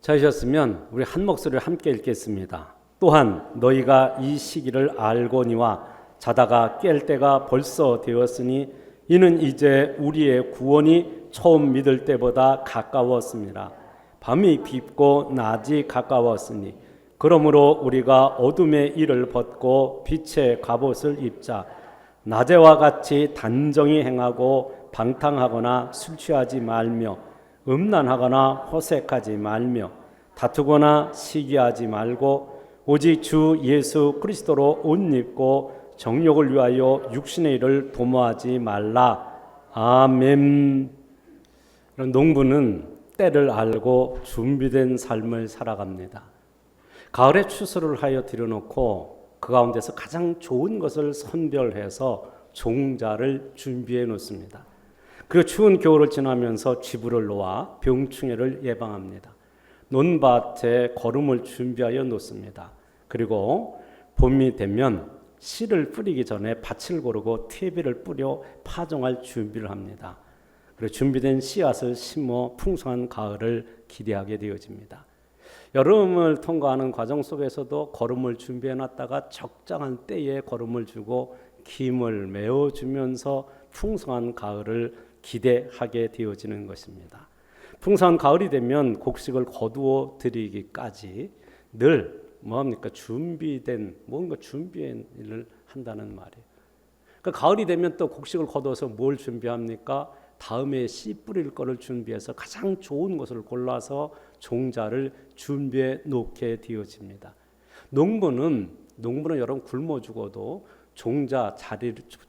자셨으면 우리 한 목소리를 함께 읽겠습니다. 또한 너희가 이 시기를 알거니와 자다가 깰 때가 벌써 되었으니 이는 이제 우리의 구원이 처음 믿을 때보다 가까웠습니다. 밤이 깊고 낮이 가까웠으니 그러므로 우리가 어둠의 일을 벗고 빛의 갑옷을 입자. 낮에와 같이 단정히 행하고 방탕하거나 술 취하지 말며 음란하거나 호색하지 말며 다투거나 시기하지 말고 오직 주 예수 그리스도로 옷 입고 정욕을 위하여 육신의 일을 도모하지 말라. 아멘. 농부는 때를 알고 준비된 삶을 살아갑니다. 가을에 추수를 하여 들여놓고 그 가운데서 가장 좋은 것을 선별해서 종자를 준비해 놓습니다. 그리고 추운 겨울을 지나면서 쥐부를 놓아 병충해를 예방합니다. 논밭에 거름을 준비하여 놓습니다. 그리고 봄이 되면 씨를 뿌리기 전에 밭을 고르고 퇴비를 뿌려 파종할 준비를 합니다. 그리고 준비된 씨앗을 심어 풍성한 가을을 기대하게 되어집니다. 여름을 통과하는 과정 속에서도 거름을 준비해 놨다가 적당한 때에 거름을 주고 김을 메워주면서 풍성한 가을을 기대하게 되어지는 것입니다. 풍성한 가을이 되면 곡식을 거두어 드리기까지 늘 준비된 뭔가 준비한 일을 한다는 말이에요. 그러니까 가을이 되면 또 곡식을 거둬서 뭘 준비합니까? 다음에 씨 뿌릴 거를 준비해서 가장 좋은 것을 골라서 종자를 준비해 놓게 되어집니다. 농부는 여러분 굶어 죽어도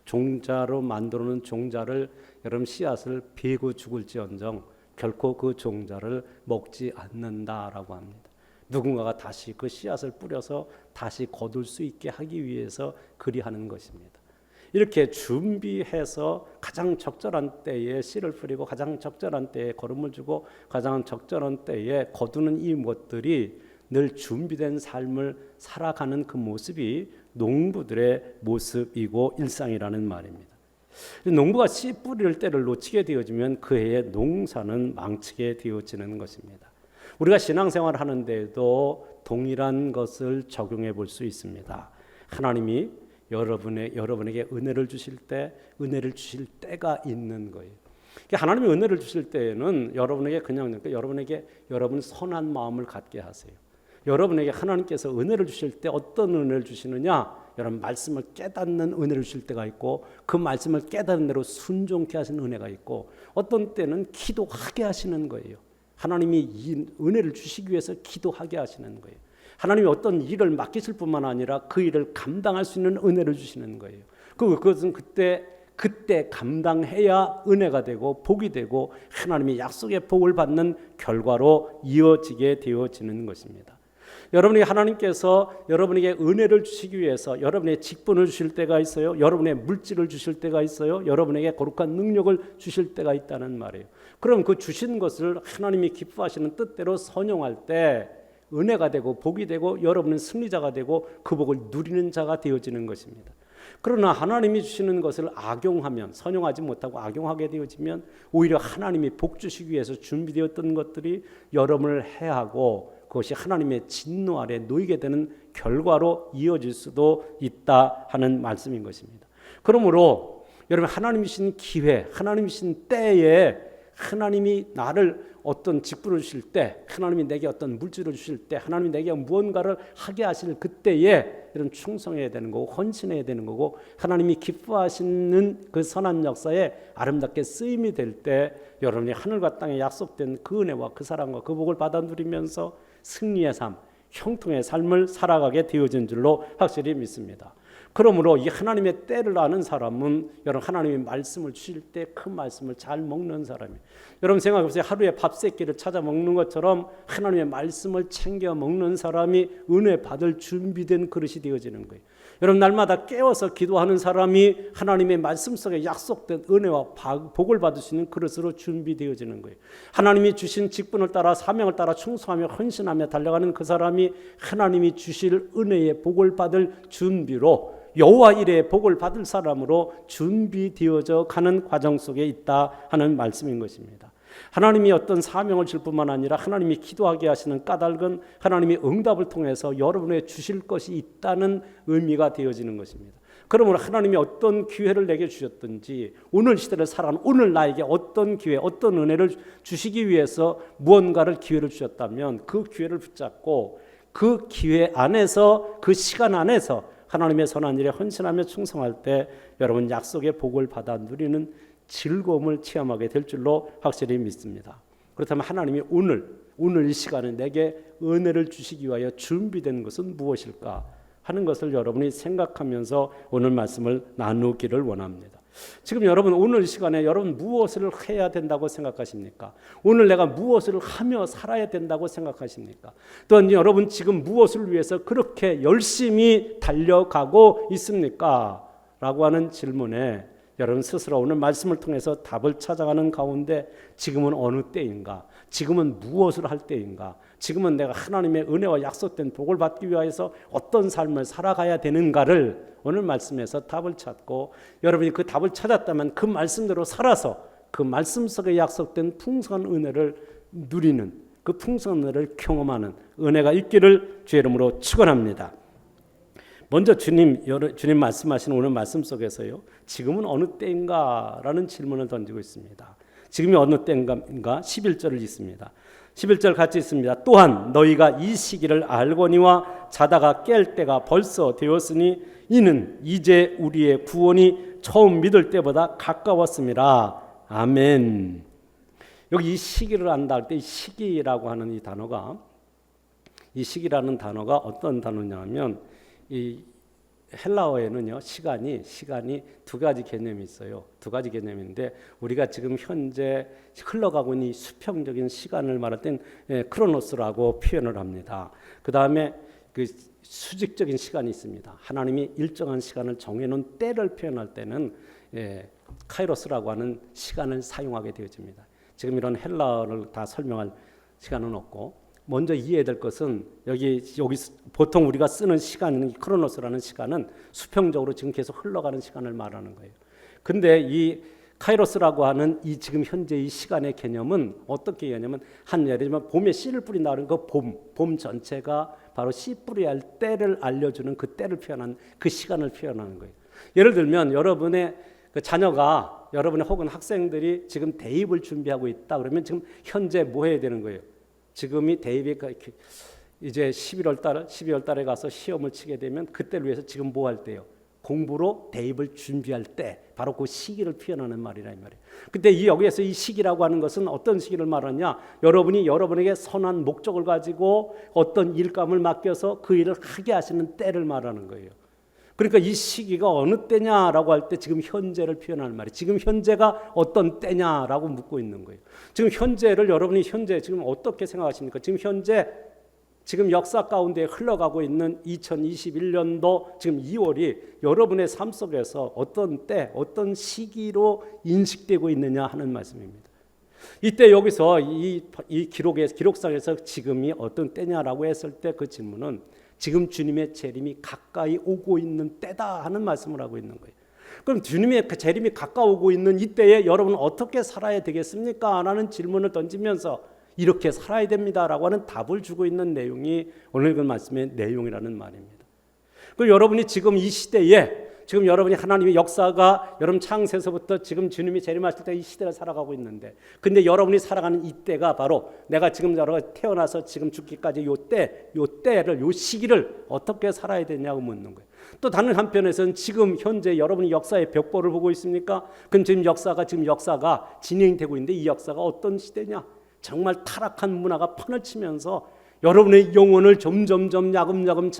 종자로 만들어 놓은 종자를 여러분 씨앗을 베고 죽을지언정 결코 그 종자를 먹지 않는다라고 합니다. 누군가가 다시 그 씨앗을 뿌려서 다시 거둘 수 있게 하기 위해서 그리하는 것입니다. 이렇게 준비해서 가장 적절한 때에 씨를 뿌리고 가장 적절한 때에 거름을 주고 가장 적절한 때에 거두는 이 것들이 늘 준비된 삶을 살아가는 그 모습이 농부들의 모습이고 일상이라는 말입니다. 농부가 씨 뿌릴 때를 놓치게 되어지면 그 해의 농사는 망치게 되어지는 것입니다. 우리가 신앙생활을 하는데도 동일한 것을 적용해 볼 수 있습니다. 하나님이 여러분에게 은혜를 주실 때가 있는 거예요. 하나님이 은혜를 주실 때에는 여러분에게 여러분 선한 마음을 갖게 하세요. 여러분에게 하나님께서 은혜를 주실 때 어떤 은혜를 주시느냐? 여러분 말씀을 깨닫는 은혜를 주실 때가 있고 그 말씀을 깨닫는 대로 순종케 하시는 은혜가 있고 어떤 때는 기도하게 하시는 거예요. 하나님이 이 은혜를 주시기 위해서 기도하게 하시는 거예요. 하나님이 어떤 일을 맡기실 뿐만 아니라 그 일을 감당할 수 있는 은혜를 주시는 거예요. 그것은 그때 감당해야 은혜가 되고 복이 되고 하나님의 약속의 복을 받는 결과로 이어지게 되어지는 것입니다. 하나님께서 여러분에게 은혜를 주시기 위해서 여러분의 직분을 주실 때가 있어요. 여러분의 물질을 주실 때가 있어요. 여러분에게 거룩한 능력을 주실 때가 있다는 말이에요. 그럼 그 주신 것을 하나님이 기뻐하시는 뜻대로 선용할 때 은혜가 되고 복이 되고 여러분은 승리자가 되고 그 복을 누리는 자가 되어지는 것입니다. 그러나 하나님이 주시는 것을 악용하면 선용하지 못하고 악용하게 되어지면 오히려 하나님이 복 주시기 위해서 준비되었던 것들이 여러분을 해하고 그것이 하나님의 진노 아래 놓이게 되는 결과로 이어질 수도 있다 하는 말씀인 것입니다. 그러므로 여러분 하나님이 주신 기회, 하나님이 주신 때에 하나님이 나를 어떤 직분을 주실 때, 하나님이 내게 어떤 물질을 주실 때, 하나님이 내게 무언가를 하게 하실 그때에 이런 충성해야 되는 거고 헌신해야 되는 거고 하나님이 기뻐하시는 그 선한 역사에 아름답게 쓰임이 될 때 여러분이 하늘과 땅에 약속된 그 은혜와 그 사랑과 그 복을 받아 누리면서 승리의 삶, 형통의 삶을 살아가게 되어진 줄로 확실히 믿습니다. 그러므로 이 하나님의 때를 아는 사람은 여러분 하나님의 말씀을 주실 때 그 말씀을 잘 먹는 사람이에요. 여러분 생각해보세요. 하루에 밥 세 끼를 찾아 먹는 것처럼 하나님의 말씀을 챙겨 먹는 사람이 은혜 받을 준비된 그릇이 되어지는 거예요. 여러분 날마다 깨워서 기도하는 사람이 하나님의 말씀 속에 약속된 은혜와 복을 받을 수 있는 그릇으로 준비되어지는 거예요. 하나님이 주신 직분을 따라 사명을 따라 충성하며 헌신하며 달려가는 그 사람이 하나님이 주실 은혜의 복을 받을 준비로 여호와 이레의 복을 받을 사람으로 준비되어져 가는 과정 속에 있다 하는 말씀인 것입니다. 하나님이 어떤 사명을 줄 뿐만 아니라 하나님이 기도하게 하시는 까닭은 하나님이 응답을 통해서 여러분에게 주실 것이 있다는 의미가 되어지는 것입니다. 그러므로 하나님이 어떤 기회를 내게 주셨든지 오늘 시대를 살아가는 오늘 나에게 어떤 기회, 어떤 은혜를 주시기 위해서 무언가를 기회를 주셨다면 그 기회를 붙잡고 그 기회 안에서 그 시간 안에서 하나님의 선한 일에 헌신하며 충성할 때 여러분 약속의 복을 받아 누리는 즐거움을 체험하게 될 줄로 확실히 믿습니다. 그렇다면 하나님이 오늘 이 시간에 내게 은혜를 주시기 위하여 준비된 것은 무엇일까 하는 것을 여러분이 생각하면서 오늘 말씀을 나누기를 원합니다. 지금 여러분 오늘 시간에 여러분 무엇을 해야 된다고 생각하십니까? 오늘 내가 무엇을 하며 살아야 된다고 생각하십니까? 또한 여러분 지금 무엇을 위해서 그렇게 열심히 달려가고 있습니까? 라고 하는 질문에 여러분 스스로 오늘 말씀을 통해서 답을 찾아가는 가운데 지금은 어느 때인가? 지금은 무엇을 할 때인가? 지금은 내가 하나님의 은혜와 약속된 복을 받기 위해서 어떤 삶을 살아가야 되는가를 오늘 말씀에서 답을 찾고 여러분이 그 답을 찾았다면 그 말씀대로 살아서 그 말씀 속에 약속된 풍성한 은혜를 누리는 그 풍성한 은혜를 경험하는 은혜가 있기를 주의 이름으로 축원합니다. 먼저 주님 말씀하시는 오늘 말씀 속에서요. 지금은 어느 때인가라는 질문을 던지고 있습니다. 지금이 어느 때인가 11절을 읽습니다. 11절 같이 있습니다. 또한 너희가 이 시기를 알거니와 자다가 깰 때가 벌써 되었으니 이는 이제 우리의 구원이 처음 믿을 때보다 가까웠음이라. 아멘. 여기 이 시기를 안다 할 때 이 시기라고 하는 이 단어가 이 시기라는 단어가 어떤 단어냐면 이 헬라어에는요 시간이 두 가지 개념이 있어요. 두 가지 개념인데 우리가 지금 현재 흘러가고 있는 이 수평적인 시간을 말할 땐 크로노스라고 표현을 합니다. 그 다음에 그 수직적인 시간이 있습니다. 하나님이 일정한 시간을 정해놓은 때를 표현할 때는 카이로스라고 하는 시간을 사용하게 되어집니다. 지금 이런 헬라어를 다 설명할 시간은 없고 먼저 이해해야 될 것은 여기 보통 우리가 쓰는 시간은 크로노스라는 시간은 수평적으로 지금 계속 흘러가는 시간을 말하는 거예요. 근데 이 카이로스라고 하는 이 지금 현재 이 시간의 개념은 어떻게 얘기하냐면 예를 들면 봄에 씨를 뿌린다 그러는 그 봄 전체가 바로 씨 뿌려야 할 때를 알려주는 그 때를 표현하는 그 시간을 표현하는 거예요. 예를 들면 여러분의 그 자녀가 여러분의 혹은 학생들이 지금 대입을 준비하고 있다 그러면 지금 현재 뭐 해야 되는 거예요? 지금이 대입이 이제 12월 달에 가서 시험을 치게 되면 그때를 위해서 지금 뭐 할 때요? 공부로 대입을 준비할 때 바로 그 시기를 표현하는 말이라 이 말이에요. 근데 여기에서 이 시기라고 하는 것은 어떤 시기를 말하냐? 여러분이 여러분에게 선한 목적을 가지고 어떤 일감을 맡겨서 그 일을 하게 하시는 때를 말하는 거예요. 그러니까 이 시기가 어느 때냐라고 할 때 지금 현재를 표현하는 말이에요. 지금 현재가 어떤 때냐라고 묻고 있는 거예요. 지금 현재를 여러분이 현재 지금 어떻게 생각하십니까? 지금 현재 지금 역사 가운데 흘러가고 있는 2021년도 지금 2월이 여러분의 삶 속에서 어떤 때, 어떤 시기로 인식되고 있느냐 하는 말씀입니다. 이때 여기서 이 기록상에서 지금이 어떤 때냐라고 했을 때 그 질문은 지금 주님의 재림이 가까이 오고 있는 때다 하는 말씀을 하고 있는 거예요. 그럼 주님의 그 재림이 가까우고 있는 이때에 여러분은 어떻게 살아야 되겠습니까? 라는 질문을 던지면서 이렇게 살아야 됩니다라고 하는 답을 주고 있는 내용이 오늘 그 말씀의 내용이라는 말입니다. 그 여러분이 지금 이 시대에 지금 여러분이 하나님의 역사가 여러분 창세에서부터 지금 주님이 재림하실 때 이 시대를 살아가고 있는데 근데 여러분이 살아가는 이때가 바로 내가 지금 태어나서 지금 죽기까지 요 때를 요 시기를 어떻게 살아야 되냐고 묻는 거예요. 또 다른 한편에서는 지금 현재 여러분이 역사의 벽보를 보고 있습니까? 그럼 지금 역사가 진행되고 있는데 이 역사가 어떤 시대냐? 정말 타락한 문화가 판을 치면서 여러분의 영혼을 점점점 야금야금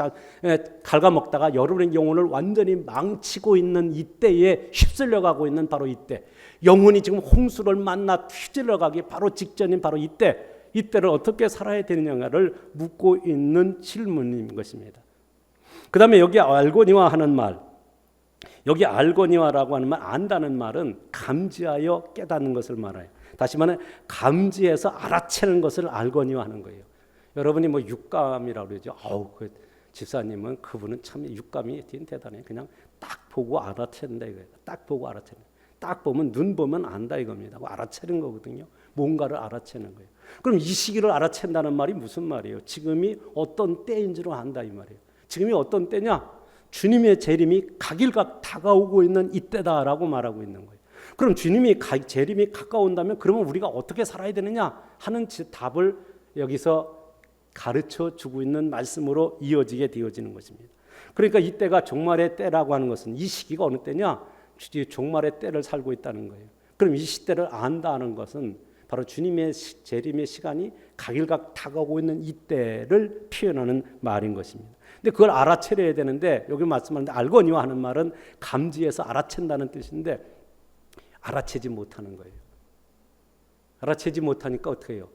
갉아먹다가 여러분의 영혼을 완전히 망치고 있는 이때에 휩쓸려가고 있는 바로 이때, 영혼이 지금 홍수를 만나 휘질러가기 바로 직전인 바로 이때를 어떻게 살아야 되느냐를 묻고 있는 질문인 것입니다. 그 다음에 여기 알거니와 하는 말, 여기 알거니와라고 하는 말, 안다는 말은 감지하여 깨닫는 것을 말해요. 다시 말해 감지해서 알아채는 것을 알거니와 하는 거예요. 여러분이 뭐 육감이라고 그러죠. 그 집사님은 그분은 참 육감이 대단해. 그냥 딱 보고 알아챈다 이거예요. 딱 보고 알아채는. 딱 보면 눈 보면 안다 이겁니다. 알아채는 거거든요. 뭔가를 알아채는 거예요. 그럼 이 시기를 알아챈다는 말이 무슨 말이에요? 지금이 어떤 때인 줄 안다 이 말이에요. 지금이 어떤 때냐? 주님의 재림이 각일각 다가오고 있는 이때다라고 말하고 있는 거예요. 그럼 주님이 재림이 가까운다면 그러면 우리가 어떻게 살아야 되느냐 하는 답을 여기서 가르쳐 주고 있는 말씀으로 이어지게 되어지는 것입니다. 그러니까 이때가 종말의 때라고 하는 것은 이 시기가 어느 때냐? 종말의 때를 살고 있다는 거예요. 그럼 이 시대를 안다는 것은 바로 주님의 재림의 시간이 각일각 다가오고 있는 이때를 표현하는 말인 것입니다. 근데 그걸 알아채려야 되는데 여기 말씀하는데 알거니와 하는 말은 감지해서 알아챈다는 뜻인데 알아채지 못하는 거예요. 알아채지 못하니까 어떻게 해요?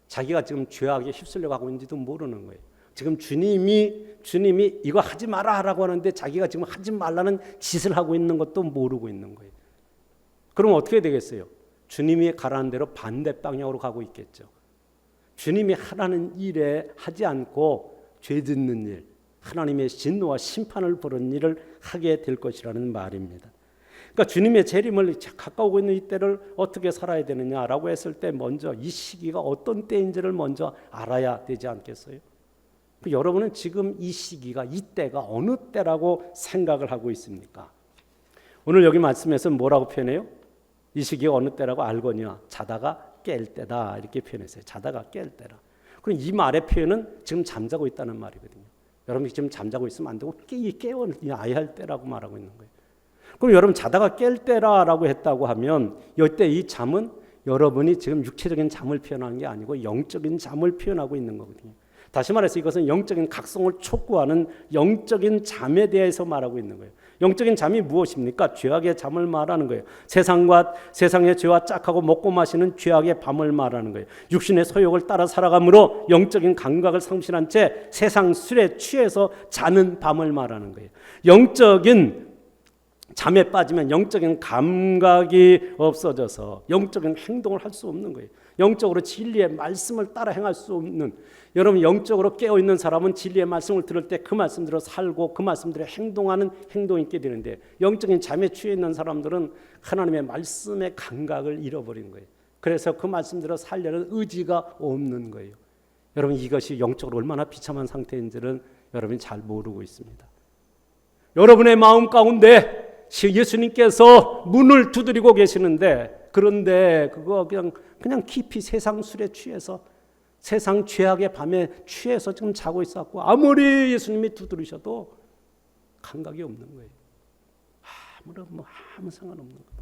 자기가 지금 죄악에 휩쓸려 가고 있는지도 모르는 거예요. 지금 주님이 이거 하지 마라라고 하는데 자기가 지금 하지 말라는 짓을 하고 있는 것도 모르고 있는 거예요. 그럼 어떻게 되겠어요? 주님이 가라는 대로 반대 방향으로 가고 있겠죠. 주님이 하라는 일에 하지 않고 죄 짓는 일, 하나님의 진노와 심판을 부르는 일을 하게 될 것이라는 말입니다. 그러니까 주님의 재림을 가까우고 있는 이때를 어떻게 살아야 되느냐라고 했을 때 먼저 이 시기가 어떤 때인지를 먼저 알아야 되지 않겠어요? 여러분은 지금 이 시기가 이때가 어느 때라고 생각을 하고 있습니까? 오늘 여기 말씀에서 뭐라고 표현해요? 이 시기가 어느 때라고 알거니와 자다가 깰 때다 이렇게 표현했어요. 자다가 깰 때라. 그럼 이 말의 표현은 지금 잠자고 있다는 말이거든요. 여러분이 지금 잠자고 있으면 안 되고 깨어나야 할 때라고 말하고 있는 거예요. 그럼 여러분 자다가 깰 때라고 했다고 하면 이때 이 잠은 여러분이 지금 육체적인 잠을 표현하는 게 아니고 영적인 잠을 표현하고 있는 거거든요. 다시 말해서 이것은 영적인 각성을 촉구하는 영적인 잠에 대해서 말하고 있는 거예요. 영적인 잠이 무엇입니까? 죄악의 잠을 말하는 거예요. 세상의 죄와 짝하고 먹고 마시는 죄악의 밤을 말하는 거예요. 육신의 소욕을 따라 살아감으로 영적인 감각을 상실한 채 세상 술에 취해서 자는 밤을 말하는 거예요. 영적인 잠에 빠지면 영적인 감각이 없어져서 영적인 행동을 할 수 없는 거예요. 영적으로 진리의 말씀을 따라 행할 수 없는, 여러분 영적으로 깨어있는 사람은 진리의 말씀을 들을 때 그 말씀대로 살고 그 말씀대로 행동하는 행동이 있게 되는데 영적인 잠에 취해 있는 사람들은 하나님의 말씀의 감각을 잃어버린 거예요. 그래서 그 말씀대로 살려는 의지가 없는 거예요. 여러분 이것이 영적으로 얼마나 비참한 상태인지를 여러분이 잘 모르고 있습니다. 여러분의 마음 가운데 예수님께서 문을 두드리고 계시는데 그런데 그거 그냥 깊이 세상 술에 취해서 세상 죄악의 밤에 취해서 지금 자고 있었고 아무리 예수님이 두드리셔도 감각이 없는 거예요. 아무 상관없는 거예요.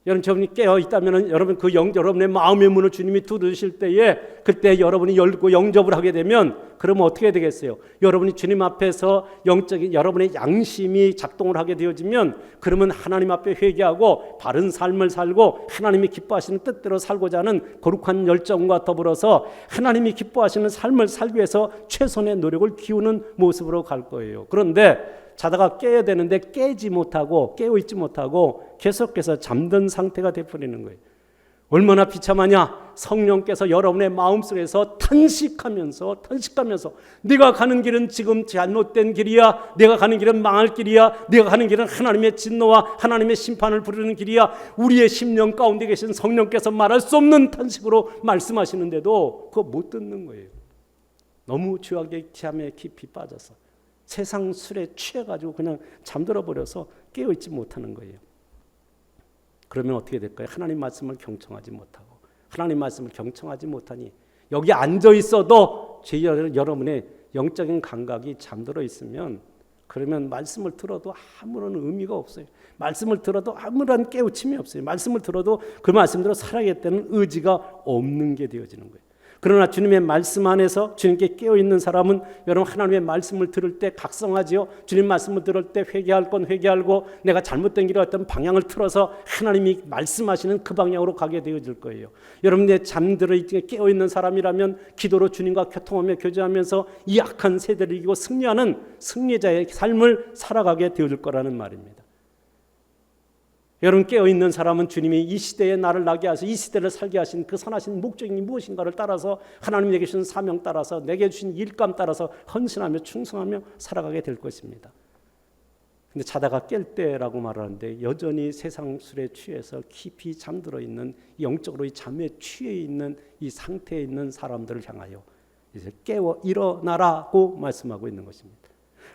여러분이 깨어 있다면 여러분 여러분의 마음의 문을 주님이 두드리실 때에 그때 여러분이 열고 영접을 하게 되면 그러면 어떻게 되겠어요? 여러분이 주님 앞에서 영적인 여러분의 양심이 작동을 하게 되어지면 그러면 하나님 앞에 회개하고 바른 삶을 살고 하나님이 기뻐하시는 뜻대로 살고자 하는 거룩한 열정과 더불어서 하나님이 기뻐하시는 삶을 살기 위해서 최선의 노력을 기우는 모습으로 갈 거예요. 그런데 자다가 깨야 되는데 깨지 못하고 깨어있지 못하고 계속해서 잠든 상태가 되어버리는 거예요. 얼마나 비참하냐? 성령께서 여러분의 마음속에서 탄식하면서 네가 가는 길은 지금 잘못된 길이야. 내가 가는 길은 망할 길이야. 내가 가는 길은 하나님의 진노와 하나님의 심판을 부르는 길이야. 우리의 심령 가운데 계신 성령께서 말할 수 없는 탄식으로 말씀하시는데도 그거 못 듣는 거예요. 너무 죄악의 잠에 깊이 빠져서 세상 술에 취해가지고 그냥 잠들어 버려서 깨어있지 못하는 거예요. 그러면 어떻게 될까요? 하나님 말씀을 경청하지 못하고 하나님 말씀을 경청하지 못하니 여기 앉아 있어도 여러분의 영적인 감각이 잠들어 있으면 그러면 말씀을 들어도 아무런 의미가 없어요. 말씀을 들어도 아무런 깨우침이 없어요. 말씀을 들어도 그 말씀대로 살아야겠다는 의지가 없는 게 되어지는 거예요. 그러나 주님의 말씀 안에서 주님께 깨어있는 사람은 여러분 하나님의 말씀을 들을 때 각성하지요. 주님 말씀을 들을 때 회개할 건 회개하고 내가 잘못된 길에 어떤 방향을 틀어서 하나님이 말씀하시는 그 방향으로 가게 되어질 거예요. 여러분의 잠들어 깨어있는 사람이라면 기도로 주님과 교통하며 교제하면서 이 악한 세대를 이기고 승리하는 승리자의 삶을 살아가게 되어질 거라는 말입니다. 여러분 깨어있는 사람은 주님이 이 시대에 나를 나게 하셔서 이 시대를 살게 하신 그 선하신 목적이 무엇인가를 따라서 하나님 내게 주신 사명 따라서 내게 주신 일감 따라서 헌신하며 충성하며 살아가게 될 것입니다. 근데 자다가 깰 때라고 말하는데 여전히 세상 술에 취해서 깊이 잠들어 있는, 영적으로 이 잠에 취해 있는 이 상태에 있는 사람들을 향하여 이제 깨워 일어나라고 말씀하고 있는 것입니다.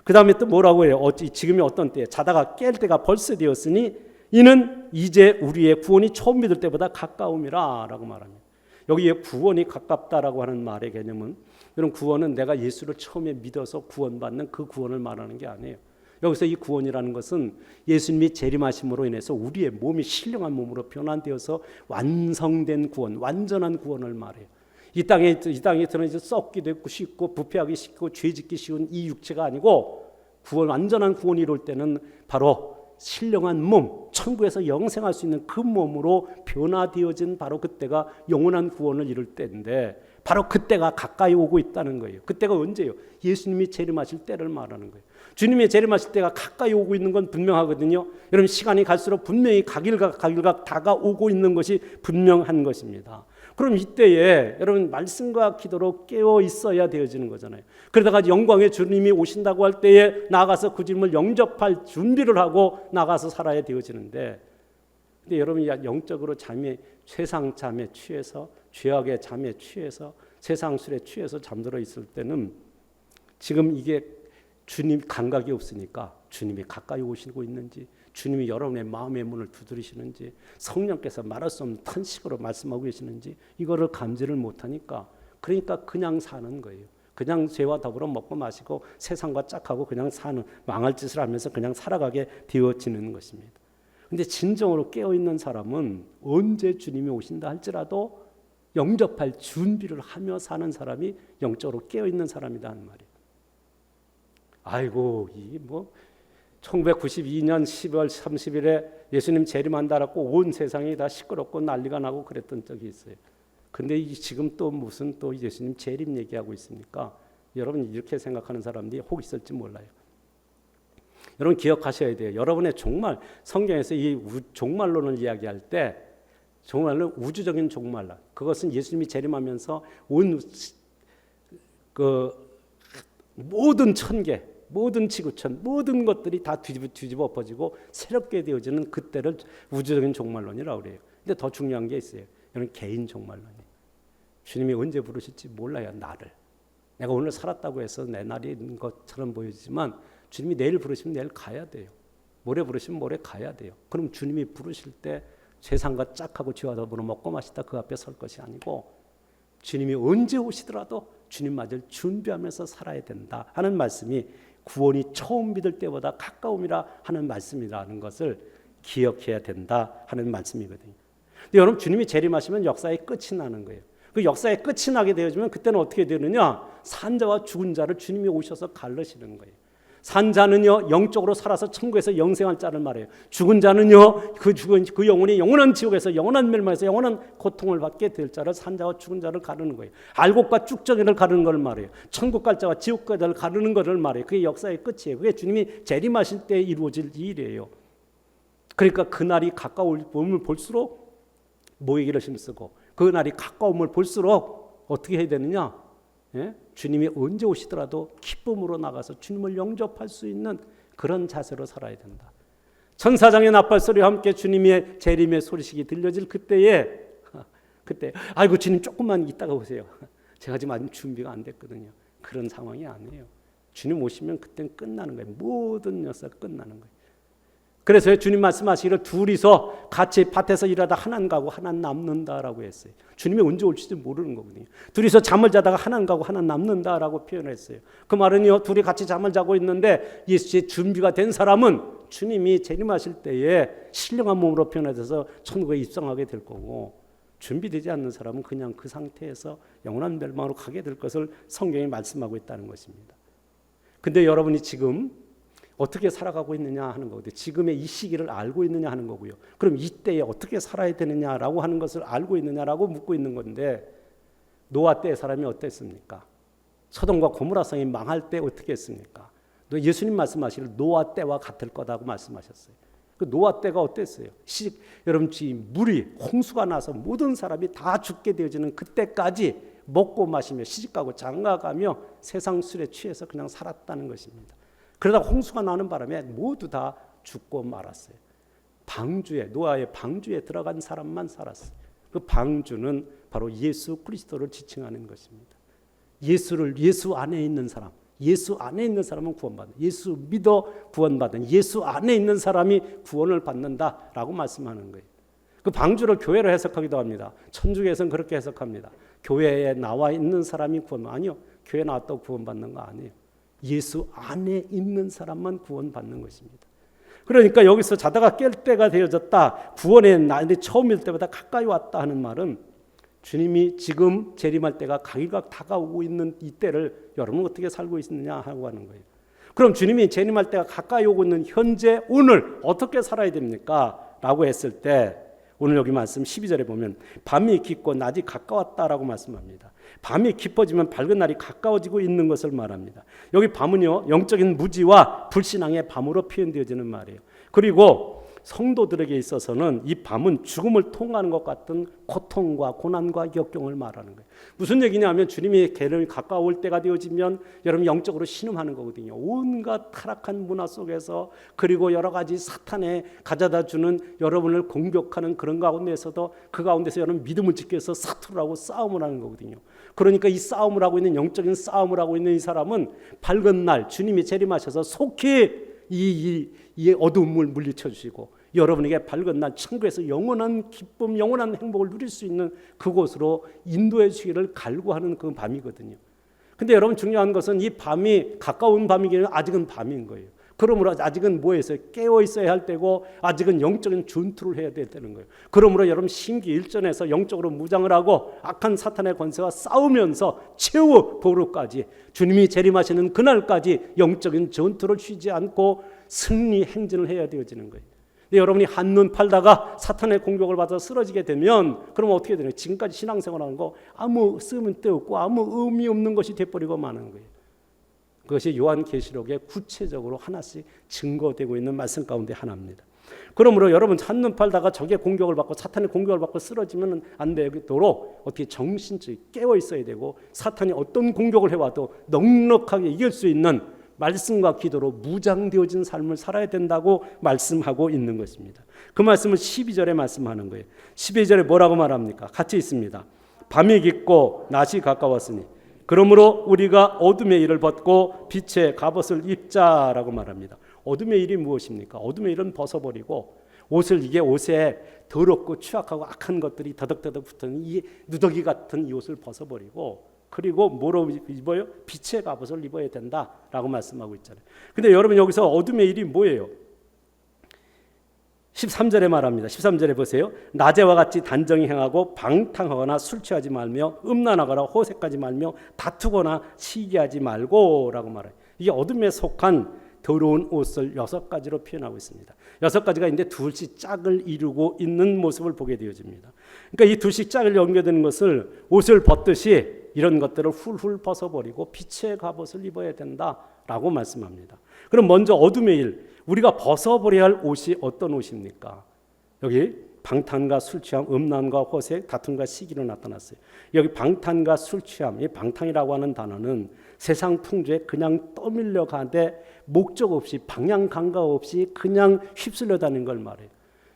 그 다음에 또 뭐라고 해요? 지금이 어떤 때에 자다가 깰 때가 벌써 되었으니 이는 이제 우리의 구원이 처음 믿을 때보다 가까움이라 라고 말합니다. 여기에 구원이 가깝다라고 하는 말의 개념은, 이런 구원은 내가 예수를 처음에 믿어서 구원받는 그 구원을 말하는 게 아니에요. 여기서 이 구원이라는 것은 예수님이 재림하심으로 인해서 우리의 몸이 신령한 몸으로 변환되어서 완성된 구원, 완전한 구원을 말해요. 이 땅에 들어서 썩기도 쉽고 부패하기 쉽고 죄짓기 쉬운 이 육체가 아니고, 구원, 완전한 구원이 이룰 때는 바로 신령한 몸, 천국에서 영생할 수 있는 그 몸으로 변화되어진 바로 그때가 영원한 구원을 이룰 때인데, 바로 그때가 가까이 오고 있다는 거예요. 그때가 언제예요? 예수님이 재림하실 때를 말하는 거예요. 주님이 재림하실 때가 가까이 오고 있는 건 분명하거든요. 여러분, 시간이 갈수록 분명히 각일각 다가오고 있는 것이 분명한 것입니다. 그럼 이때에 여러분 말씀과 기도로 깨어 있어야 되어지는 거잖아요. 그러다가 영광의 주님이 오신다고 할 때에 나가서 그 주님을 영접할 준비를 하고 나가서 살아야 되어지는데, 근데 여러분이 영적으로 세상 잠에 취해서, 죄악의 잠에 취해서, 세상 술에 취해서 잠들어 있을 때는 지금 이게 주님 감각이 없으니까 주님이 가까이 오시고 있는지, 주님이 여러분의 마음의 문을 두드리시는지, 성령께서 말할 수 없는 탄식으로 말씀하고 계시는지 이거를 감지를 못하니까, 그러니까 그냥 사는 거예요. 그냥 죄와 더불어 먹고 마시고 세상과 짝하고 그냥 사는, 망할 짓을 하면서 그냥 살아가게 되어지는 것입니다. 근데 진정으로 깨어있는 사람은 언제 주님이 오신다 할지라도 영접할 준비를 하며 사는 사람이 영적으로 깨어있는 사람이다 하는 말이에요. 아이고, 이 1992년 10월 30일에 예수님 재림한다라고 온 세상이 다 시끄럽고 난리가 나고 그랬던 적이 있어요. 근데 지금 또 무슨 또 예수님 재림 얘기하고 있습니까? 여러분, 이렇게 생각하는 사람들이 혹 있을지 몰라요. 여러분 기억하셔야 돼요. 여러분의 종말, 성경에서 이 종말론을 이야기할 때 종말론, 우주적인 종말론, 그것은 예수님이 재림하면서 온 모든 천계, 모든 지구촌, 모든 것들이 다 뒤집어 엎어지고 새롭게 되어지는 그때를 우주적인 종말론이라고 그래요. 근데 더 중요한 게 있어요. 이건 개인 종말론이에요. 주님이 언제 부르실지 몰라요. 나를. 내가 오늘 살았다고 해서 내 날인 것처럼 보이지만 주님이 내일 부르시면 내일 가야 돼요. 모레 부르시면 모레 가야 돼요. 그럼 주님이 부르실 때 세상과 짝하고 죄와 더불어 먹고 마시다 그 앞에 설 것이 아니고, 주님이 언제 오시더라도 주님 맞을 준비하면서 살아야 된다 하는 말씀이 구원이 처음 믿을 때보다 가까움이라 하는 말씀이라는 것을 기억해야 된다 하는 말씀이거든요. 근데 여러분, 주님이 재림하시면 역사의 끝이 나는 거예요. 그 역사의 끝이 나게 되어지면 그때는 어떻게 되느냐? 산자와 죽은 자를 주님이 오셔서 가르시는 거예요. 산자는요, 영적으로 살아서 천국에서 영생할 자를 말해요. 죽은 자는요, 그 영혼이 영원한 지옥에서 영원한 멸망에서 영원한 고통을 받게 될 자를, 산자와 죽은 자를 가르는 거예요. 알곡과 쭉정이를 가르는 걸 말해요. 천국 갈 자와 지옥 갈 자를 가르는 것을 말해요. 그게 역사의 끝이에요. 그게 주님이 재림하실 때 이루어질 일이에요. 그러니까 그날이 가까움을 볼수록 모이기를 힘쓰고, 그날이 가까움을 볼수록 어떻게 해야 되느냐? 예? 주님이 언제 오시더라도 기쁨으로 나가서 주님을 영접할 수 있는 그런 자세로 살아야 된다. 천사장의 나팔소리와 함께 주님의 재림의 소식이 들려질 그때 아이고 주님 조금만 있다가 오세요. 제가 지금 아직 준비가 안 됐거든요. 그런 상황이 아니에요. 주님 오시면 그때는 끝나는 거예요. 모든 역사가 끝나는 거예요. 그래서 주님 말씀하시기를 둘이서 같이 밭에서 일하다 하나는 가고 하나는 남는다라고 했어요. 주님이 언제 올지 모르는 거거든요. 둘이서 잠을 자다가 하나는 가고 하나는 남는다라고 표현했어요. 그 말은요, 둘이 같이 잠을 자고 있는데 예수의 준비가 된 사람은 주님이 재림하실 때에 신령한 몸으로 변화돼서 천국에 입성하게 될 거고, 준비되지 않는 사람은 그냥 그 상태에서 영원한 멸망으로 가게 될 것을 성경이 말씀하고 있다는 것입니다. 근데 여러분이 지금 어떻게 살아가고 있느냐 하는 거거든요. 지금의 이 시기를 알고 있느냐 하는 거고요. 그럼 이때에 어떻게 살아야 되느냐라고 하는 것을 알고 있느냐라고 묻고 있는 건데, 노아 때의 사람이 어땠습니까? 소돔과 고모라 성이 망할 때 어떻게 했습니까? 예수님 말씀하시기를 노아 때와 같을 거다고 말씀하셨어요. 그 노아 때가 어땠어요? 여러분, 물이 홍수가 나서 모든 사람이 다 죽게 되어지는 그때까지 먹고 마시며 시집가고 장가가며 세상 술에 취해서 그냥 살았다는 것입니다. 그러다 홍수가 나는 바람에 모두 다 죽고 말았어요. 노아의 방주에 들어간 사람만 살았어요. 그 방주는 바로 예수 그리스도를 지칭하는 것입니다. 예수 안에 있는 사람, 예수 안에 있는 사람은 구원받는, 예수 믿어 구원받는, 예수 안에 있는 사람이 구원을 받는다라고 말씀하는 거예요. 그 방주를 교회로 해석하기도 합니다. 천주교에서는 그렇게 해석합니다. 교회에 나와 있는 사람이 아니요. 교회에 나왔다고 구원받는 거 아니에요. 예수 안에 있는 사람만 구원받는 것입니다. 그러니까 여기서 자다가 깰 때가 되어졌다, 구원의 날이 처음일 때보다 가까이 왔다 하는 말은 주님이 지금 재림할 때가 가기가 다가오고 있는 이때를 여러분 어떻게 살고 있느냐 하고 하는 거예요. 그럼 주님이 재림할 때가 가까이 오고 있는 현재 오늘 어떻게 살아야 됩니까? 라고 했을 때 오늘 여기 말씀 12절에 보면 밤이 깊고 낮이 가까웠다라고 말씀합니다. 밤이 깊어지면 밝은 날이 가까워지고 있는 것을 말합니다. 여기 밤은요, 영적인 무지와 불신앙의 밤으로 표현되어지는 말이에요. 그리고 성도들에게 있어서는 이 밤은 죽음을 통하는 것 같은 고통과 고난과 역경을 말하는 거예요. 무슨 얘기냐면 주님이 계름이 가까울 때가 되어지면 여러분 영적으로 신음하는 거거든요. 온갖 타락한 문화 속에서, 그리고 여러 가지 사탄에 가져다 주는 여러분을 공격하는 그런 가운데서도 그 가운데서 여러분 믿음을 지키기 위해서 사투를 하고 싸움을 하는 거거든요. 그러니까 이 싸움을 하고 있는, 영적인 싸움을 하고 있는 이 사람은 밝은 날 주님이 재림하셔서 속히 이 어두움을 물리쳐 주시고 여러분에게 밝은 날 천국에서 영원한 기쁨, 영원한 행복을 누릴 수 있는 그곳으로 인도해 주기를 갈구하는 그 밤이거든요. 근데 여러분 중요한 것은 이 밤이 가까운 밤이기는 아직은 밤인 거예요. 그러므로 아직은 뭐에서요? 깨어 있어야 할 때고 아직은 영적인 전투를 해야 되는 거예요. 그러므로 여러분 신기 1전에서 영적으로 무장을 하고 악한 사탄의 권세와 싸우면서 최후 보루까지 주님이 재림하시는 그날까지 영적인 전투를 쉬지 않고 승리 행진을 해야 되어지는 거예요. 근데 여러분이 한눈 팔다가 사탄의 공격을 받아 쓰러지게 되면 그러면 어떻게 되나요? 지금까지 신앙생활하는 거 아무 쓰임도 없고 아무 의미 없는 것이 돼버리고 마는 거예요. 그것이 요한계시록에 구체적으로 하나씩 증거되고 있는 말씀 가운데 하나입니다. 그러므로 여러분 한눈 팔다가 적의 공격을 받고 사탄의 공격을 받고 쓰러지면 안 되도록 어떻게 정신적으로 깨어 있어야 되고, 사탄이 어떤 공격을 해와도 넉넉하게 이길 수 있는 말씀과 기도로 무장되어진 삶을 살아야 된다고 말씀하고 있는 것입니다. 그 말씀을 12절에 말씀하는 거예요. 12절에 뭐라고 말합니까? 같이 있습니다. 밤이 깊고 낮이 가까웠으니 그러므로 우리가 어둠의 일을 벗고 빛의 갑옷을 입자라고 말합니다. 어둠의 일이 무엇입니까? 어둠의 일은 벗어버리고 옷에 더럽고 추악하고 악한 것들이 더덕더덕 붙은 이 누더기 같은 이 옷을 벗어버리고, 그리고 뭐로 입어요? 빛의 갑옷을 입어야 된다라고 말씀하고 있잖아요. 근데 여러분 여기서 어둠의 일이 뭐예요? 13절에 말합니다. 13절에 보세요. 낮에와 같이 단정히 행하고 방탕하거나 술 취하지 말며 음란하거나 호색하지 말며 다투거나 시기하지 말고 라고 말해요. 이게 어둠에 속한 더러운 옷을 6가지로 표현하고 있습니다. 6가지가 있는데 둘씩 짝을 이루고 있는 모습을 보게 되어집니다. 그러니까 이 둘씩 짝을 연결되는 것을 옷을 벗듯이 이런 것들을 훌훌 벗어버리고 빛의 갑옷을 입어야 된다라고 말씀합니다. 그럼 먼저 어둠의 일, 우리가 벗어버려야 할 옷이 어떤 옷입니까? 여기 방탕과 술 취함, 음란과 호색, 다툼과 시기로 나타났어요. 여기 방탕과 술 취함, 이 방탕이라고 하는 단어는 세상 풍조에 그냥 떠밀려 가되 목적 없이 방향 감각 없이 그냥 휩쓸려 다니는 걸 말해요.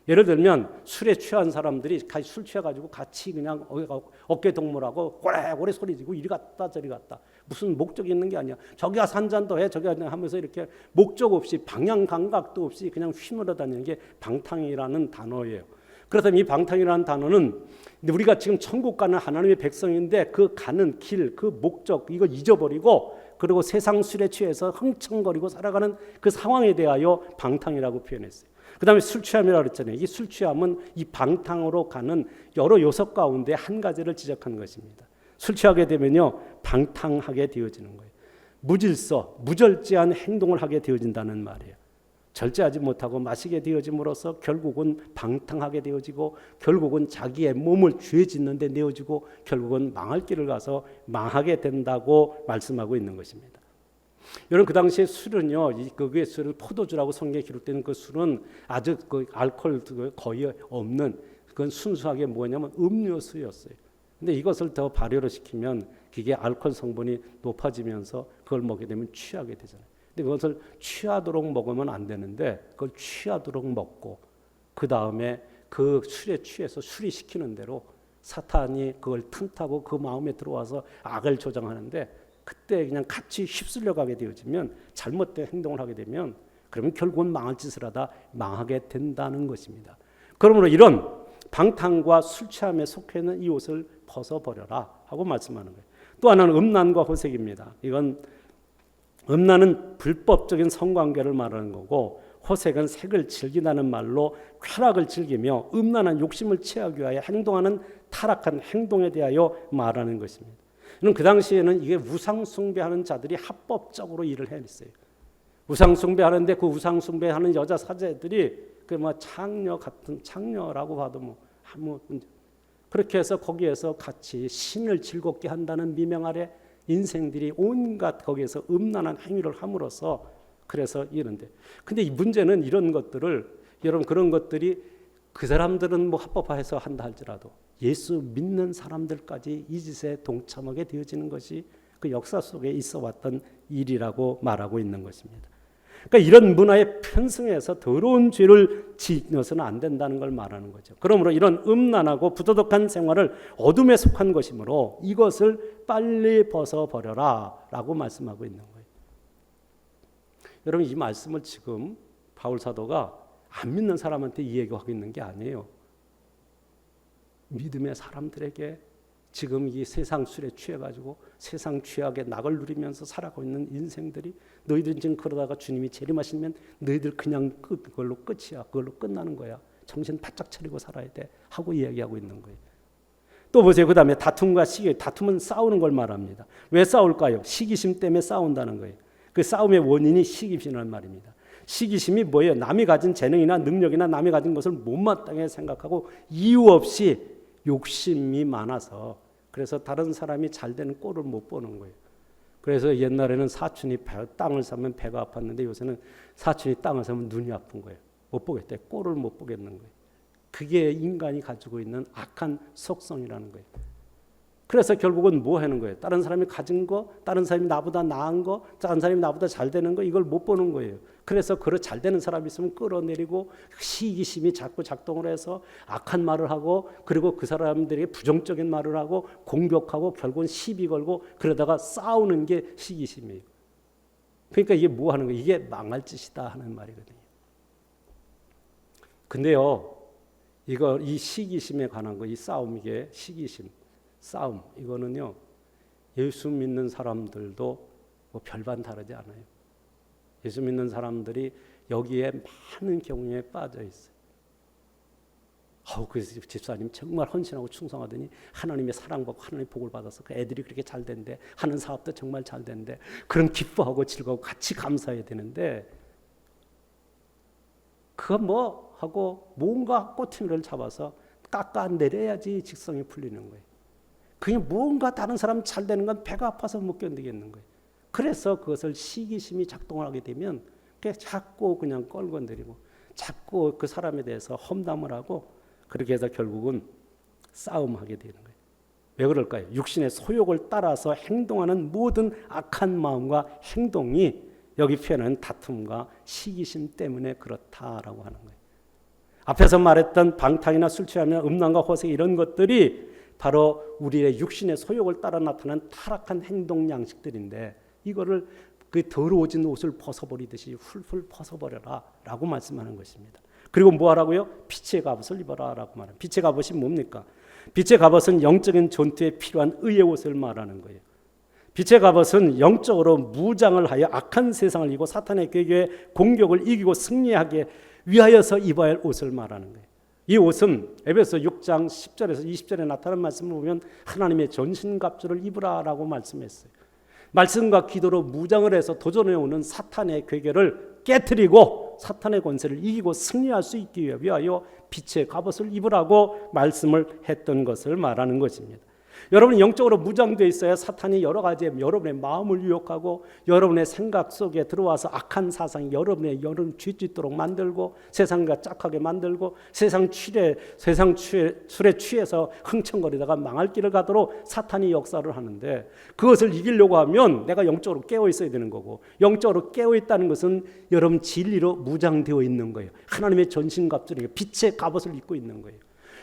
예를 들면 술에 취한 사람들이 술 취해가지고 같이 그냥 어깨 동무하고 고래고래 소리지고 이리 갔다 저리 갔다, 무슨 목적이 있는 게 아니야. 저기 가서 한 잔 더 해, 저기 하면서 이렇게 목적 없이 방향 감각도 없이 그냥 휘물어 다니는 게 방탕이라는 단어예요. 그렇다면 이 방탕이라는 단어는 우리가 지금 천국 가는 하나님의 백성인데 그 가는 길, 그 목적 이걸 잊어버리고 그리고 세상 술에 취해서 흥청거리고 살아가는 그 상황에 대하여 방탕이라고 표현했어요. 그 다음에 술 취함이라고 그랬잖아요. 이 술 취함은 이 방탕으로 가는 여러 요소 가운데 한 가지를 지적하는 것입니다. 술 취하게 되면요, 방탕하게 되어지는 거예요. 무질서, 무절제한 행동을 하게 되어진다는 말이에요. 절제하지 못하고 마시게 되어짐으로써 결국은 방탕하게 되어지고, 결국은 자기의 몸을 죄 짓는 데 내어지고, 결국은 망할 길을 가서 망하게 된다고 말씀하고 있는 것입니다. 여러분 그 당시에 술은요, 그게 술은 포도주라고 성경에 기록되는 그 술은 아주 그 알코올 거의 없는, 그건 순수하게 뭐냐면 음료수였어요. 근데 이것을 더 발효를 시키면 그게 알코올 성분이 높아지면서 그걸 먹게 되면 취하게 되잖아요. 근데 그것을 취하도록 먹으면 안 되는데 그걸 취하도록 먹고 그 다음에 그 술에 취해서 수리시키는 대로 사탄이 그걸 틈타고 그 마음에 들어와서 악을 조장하는데 그때 그냥 같이 휩쓸려 가게 되어지면 잘못된 행동을 하게 되면 그러면 결국은 망할 짓을 하다 망하게 된다는 것입니다. 그러므로 이런 방탕과 술 취함에 속해 있는 이 옷을 벗어버려라 하고 말씀하는 거예요. 또 하나는 음란과 호색입니다. 이건 음란은 불법적인 성관계를 말하는 거고 호색은 색을 즐긴다는 말로 쾌락을 즐기며 음란한 욕심을 취하기 위하여 행동하는 타락한 행동에 대하여 말하는 것입니다. 그 당시에는 이게 우상 숭배하는 자들이 합법적으로 일을 해냈어요. 우상 숭배하는데 그 우상 숭배하는 여자 사제들이 그 뭐 창녀 같은 창녀라고 봐도 뭐 아무 문제. 그렇게 해서 거기에서 같이 신을 즐겁게 한다는 미명 아래 인생들이 온갖 거기에서 음란한 행위를 함으로써 그래서 이런데. 근데 이 문제는 이런 것들을 여러분 그런 것들이 그 사람들은 뭐 합법화해서 한다 할지라도 예수 믿는 사람들까지 이 짓에 동참하게 되어지는 것이 그 역사 속에 있어 왔던 일이라고 말하고 있는 것입니다. 그러니까 이런 문화에 편승해서 더러운 죄를 지어서는 안 된다는 걸 말하는 거죠. 그러므로 이런 음란하고 부도덕한 생활을 어둠에 속한 것이므로 이것을 빨리 벗어버려라 라고 말씀하고 있는 거예요. 여러분 이 말씀을 지금 바울 사도가 안 믿는 사람한테 이 얘기하고 있는 게 아니에요. 믿음의 사람들에게 지금 이 세상 술에 취해가지고 세상 취하게 낙을 누리면서 살아가고 있는 인생들이 너희들 지금 그러다가 주님이 재림하시면 너희들 그냥 그걸로 끝이야. 그걸로 끝나는 거야. 정신 바짝 차리고 살아야 돼 하고 이야기하고 있는 거예요. 또 보세요. 그 다음에 다툼과 시기. 다툼은 싸우는 걸 말합니다. 왜 싸울까요? 시기심 때문에 싸운다는 거예요. 그 싸움의 원인이 시기심이라는 말입니다. 시기심이 뭐예요? 남이 가진 재능이나 능력이나 남이 가진 것을 못마땅하게 생각하고 이유 없이 욕심이 많아서 그래서 다른 사람이 잘 되는 꼴을 못 보는 거예요. 그래서 옛날에는 사촌이 땅을 사면 배가 아팠는데 요새는 사촌이 땅을 사면 눈이 아픈 거예요. 못 보겠대. 꼴을 못 보겠는 거예요. 그게 인간이 가지고 있는 악한 속성이라는 거예요. 그래서 결국은 뭐 하는 거예요? 다른 사람이 가진 거, 다른 사람이 나보다 나은 거, 다른 사람이 나보다 잘 되는 거 이걸 못 보는 거예요. 그래서 잘 되는 사람이 있으면 끌어내리고 시기심이 자꾸 작동을 해서 악한 말을 하고 그리고 그 사람들에게 부정적인 말을 하고 공격하고 결국은 시비 걸고 그러다가 싸우는 게 시기심이에요. 그러니까 이게 뭐 하는 거예요? 이게 망할 짓이다 하는 말이거든요. 근데요, 이 시기심에 관한 거, 이 싸움, 이게 시기심, 싸움, 이거는요, 예수 믿는 사람들도 뭐 별반 다르지 않아요. 예수 믿는 사람들이 여기에 많은 경우에 빠져 있어요. 그 집사님 정말 헌신하고 충성하더니 하나님의 사랑받고 하나님의 복을 받아서 그 애들이 그렇게 잘 된대. 하는 사업도 정말 잘 된대. 그런 기뻐하고 즐거워 같이 감사해야 되는데 그거 뭐 하고 뭔가 꼬투리를 잡아서 깎아내려야지 직성이 풀리는 거예요. 그냥 뭔가 다른 사람 잘 되는 건 배가 아파서 못 견디겠는 거예요. 그래서 그것을 시기심이 작동을 하게 되면 자꾸 그냥 껄건드리고 자꾸 그 사람에 대해서 험담을 하고 그렇게 해서 결국은 싸움하게 되는 거예요. 왜 그럴까요? 육신의 소욕을 따라서 행동하는 모든 악한 마음과 행동이 여기 표현은 다툼과 시기심 때문에 그렇다라고 하는 거예요. 앞에서 말했던 방탕이나 술 취하며 음란과 호색 이런 것들이 바로 우리의 육신의 소욕을 따라 나타나는 타락한 행동 양식들인데 이거를 그 더러워진 옷을 벗어버리듯이 훌훌 벗어버려라 라고 말씀하는 것입니다. 그리고 뭐 하라고요? 빛의 갑옷을 입어라 라고 말합니다. 빛의 갑옷이 뭡니까? 빛의 갑옷은 영적인 전투에 필요한 의의 옷을 말하는 거예요. 빛의 갑옷은 영적으로 무장을 하여 악한 세상을 이기고 사탄의 괴계의 공격을 이기고 승리하게 위하여서 입어야 할 옷을 말하는 거예요. 이 옷은 에베소 6장 10절에서 20절에 나타난 말씀을 보면 하나님의 전신갑주를 입으라라고 말씀했어요. 말씀과 기도로 무장을 해서 도전해오는 사탄의 괴계를 깨트리고 사탄의 권세를 이기고 승리할 수 있기 위하여 빛의 갑옷을 입으라고 말씀을 했던 것을 말하는 것입니다. 여러분이 영적으로 무장되어 있어야 사탄이 여러 가지 여러분의 마음을 유혹하고 여러분의 생각 속에 들어와서 악한 사상이 여러분 쥐짓도록 만들고 세상과 짝하게 만들고 세상 술에 취해서 흥청거리다가 망할 길을 가도록 사탄이 역사를 하는데, 그것을 이기려고 하면 내가 영적으로 깨어 있어야 되는 거고, 영적으로 깨어 있다는 것은 여러분 진리로 무장되어 있는 거예요. 하나님의 전신갑주를, 빛의 갑옷을 입고 있는 거예요.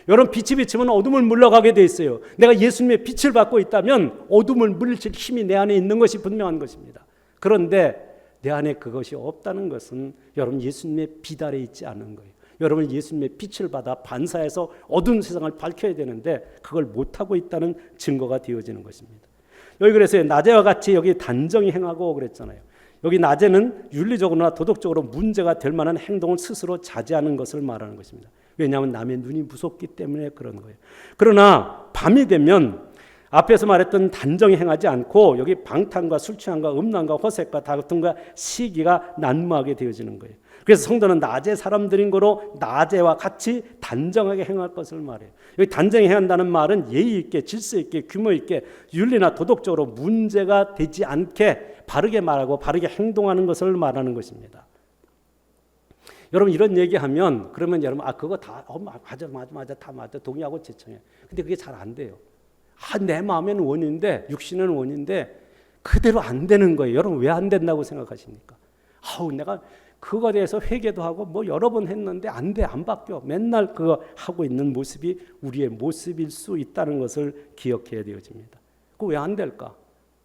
여러분, 빛이 비치면 어둠을 물러가게 돼 있어요. 내가 예수님의 빛을 받고 있다면 어둠을 물리칠 힘이 내 안에 있는 것이 분명한 것입니다. 그런데 내 안에 그것이 없다는 것은 여러분 예수님의 빛 아래 있지 않은 거예요. 여러분 예수님의 빛을 받아 반사해서 어두운 세상을 밝혀야 되는데 그걸 못하고 있다는 증거가 되어지는 것입니다. 여기 그래서 낮에와 같이 여기 단정히 행하고 그랬잖아요. 여기 낮에는 윤리적으로나 도덕적으로 문제가 될 만한 행동을 스스로 자제하는 것을 말하는 것입니다. 왜냐하면 남의 눈이 무섭기 때문에 그런 거예요. 그러나 밤이 되면 앞에서 말했던 단정히 행하지 않고 여기 방탕과 술 취함과 음란과 허색과 다툼과 시기가 난무하게 되어지는 거예요. 그래서 성도는 낮의 사람들인 거로 낮에와 같이 단정하게 행할 것을 말해요. 여기 단정히 해야 한다는 말은 예의 있게, 질서 있게, 규모 있게, 윤리나 도덕적으로 문제가 되지 않게 바르게 말하고 바르게 행동하는 것을 말하는 것입니다. 여러분 이런 얘기하면 그러면 여러분 그거 다 맞아 다 맞아 동의하고 제청해. 근데 그게 잘 안 돼요. 내 마음에는 원인데 육신은 원인데 그대로 안 되는 거예요. 여러분 왜 안 된다고 생각하십니까? 내가 그거에 대해서 회개도 하고 뭐 여러 번 했는데 안 돼, 안 바뀌어. 맨날 그거 하고 있는 모습이 우리의 모습일 수 있다는 것을 기억해야 되어집니다. 그거 왜 안 될까?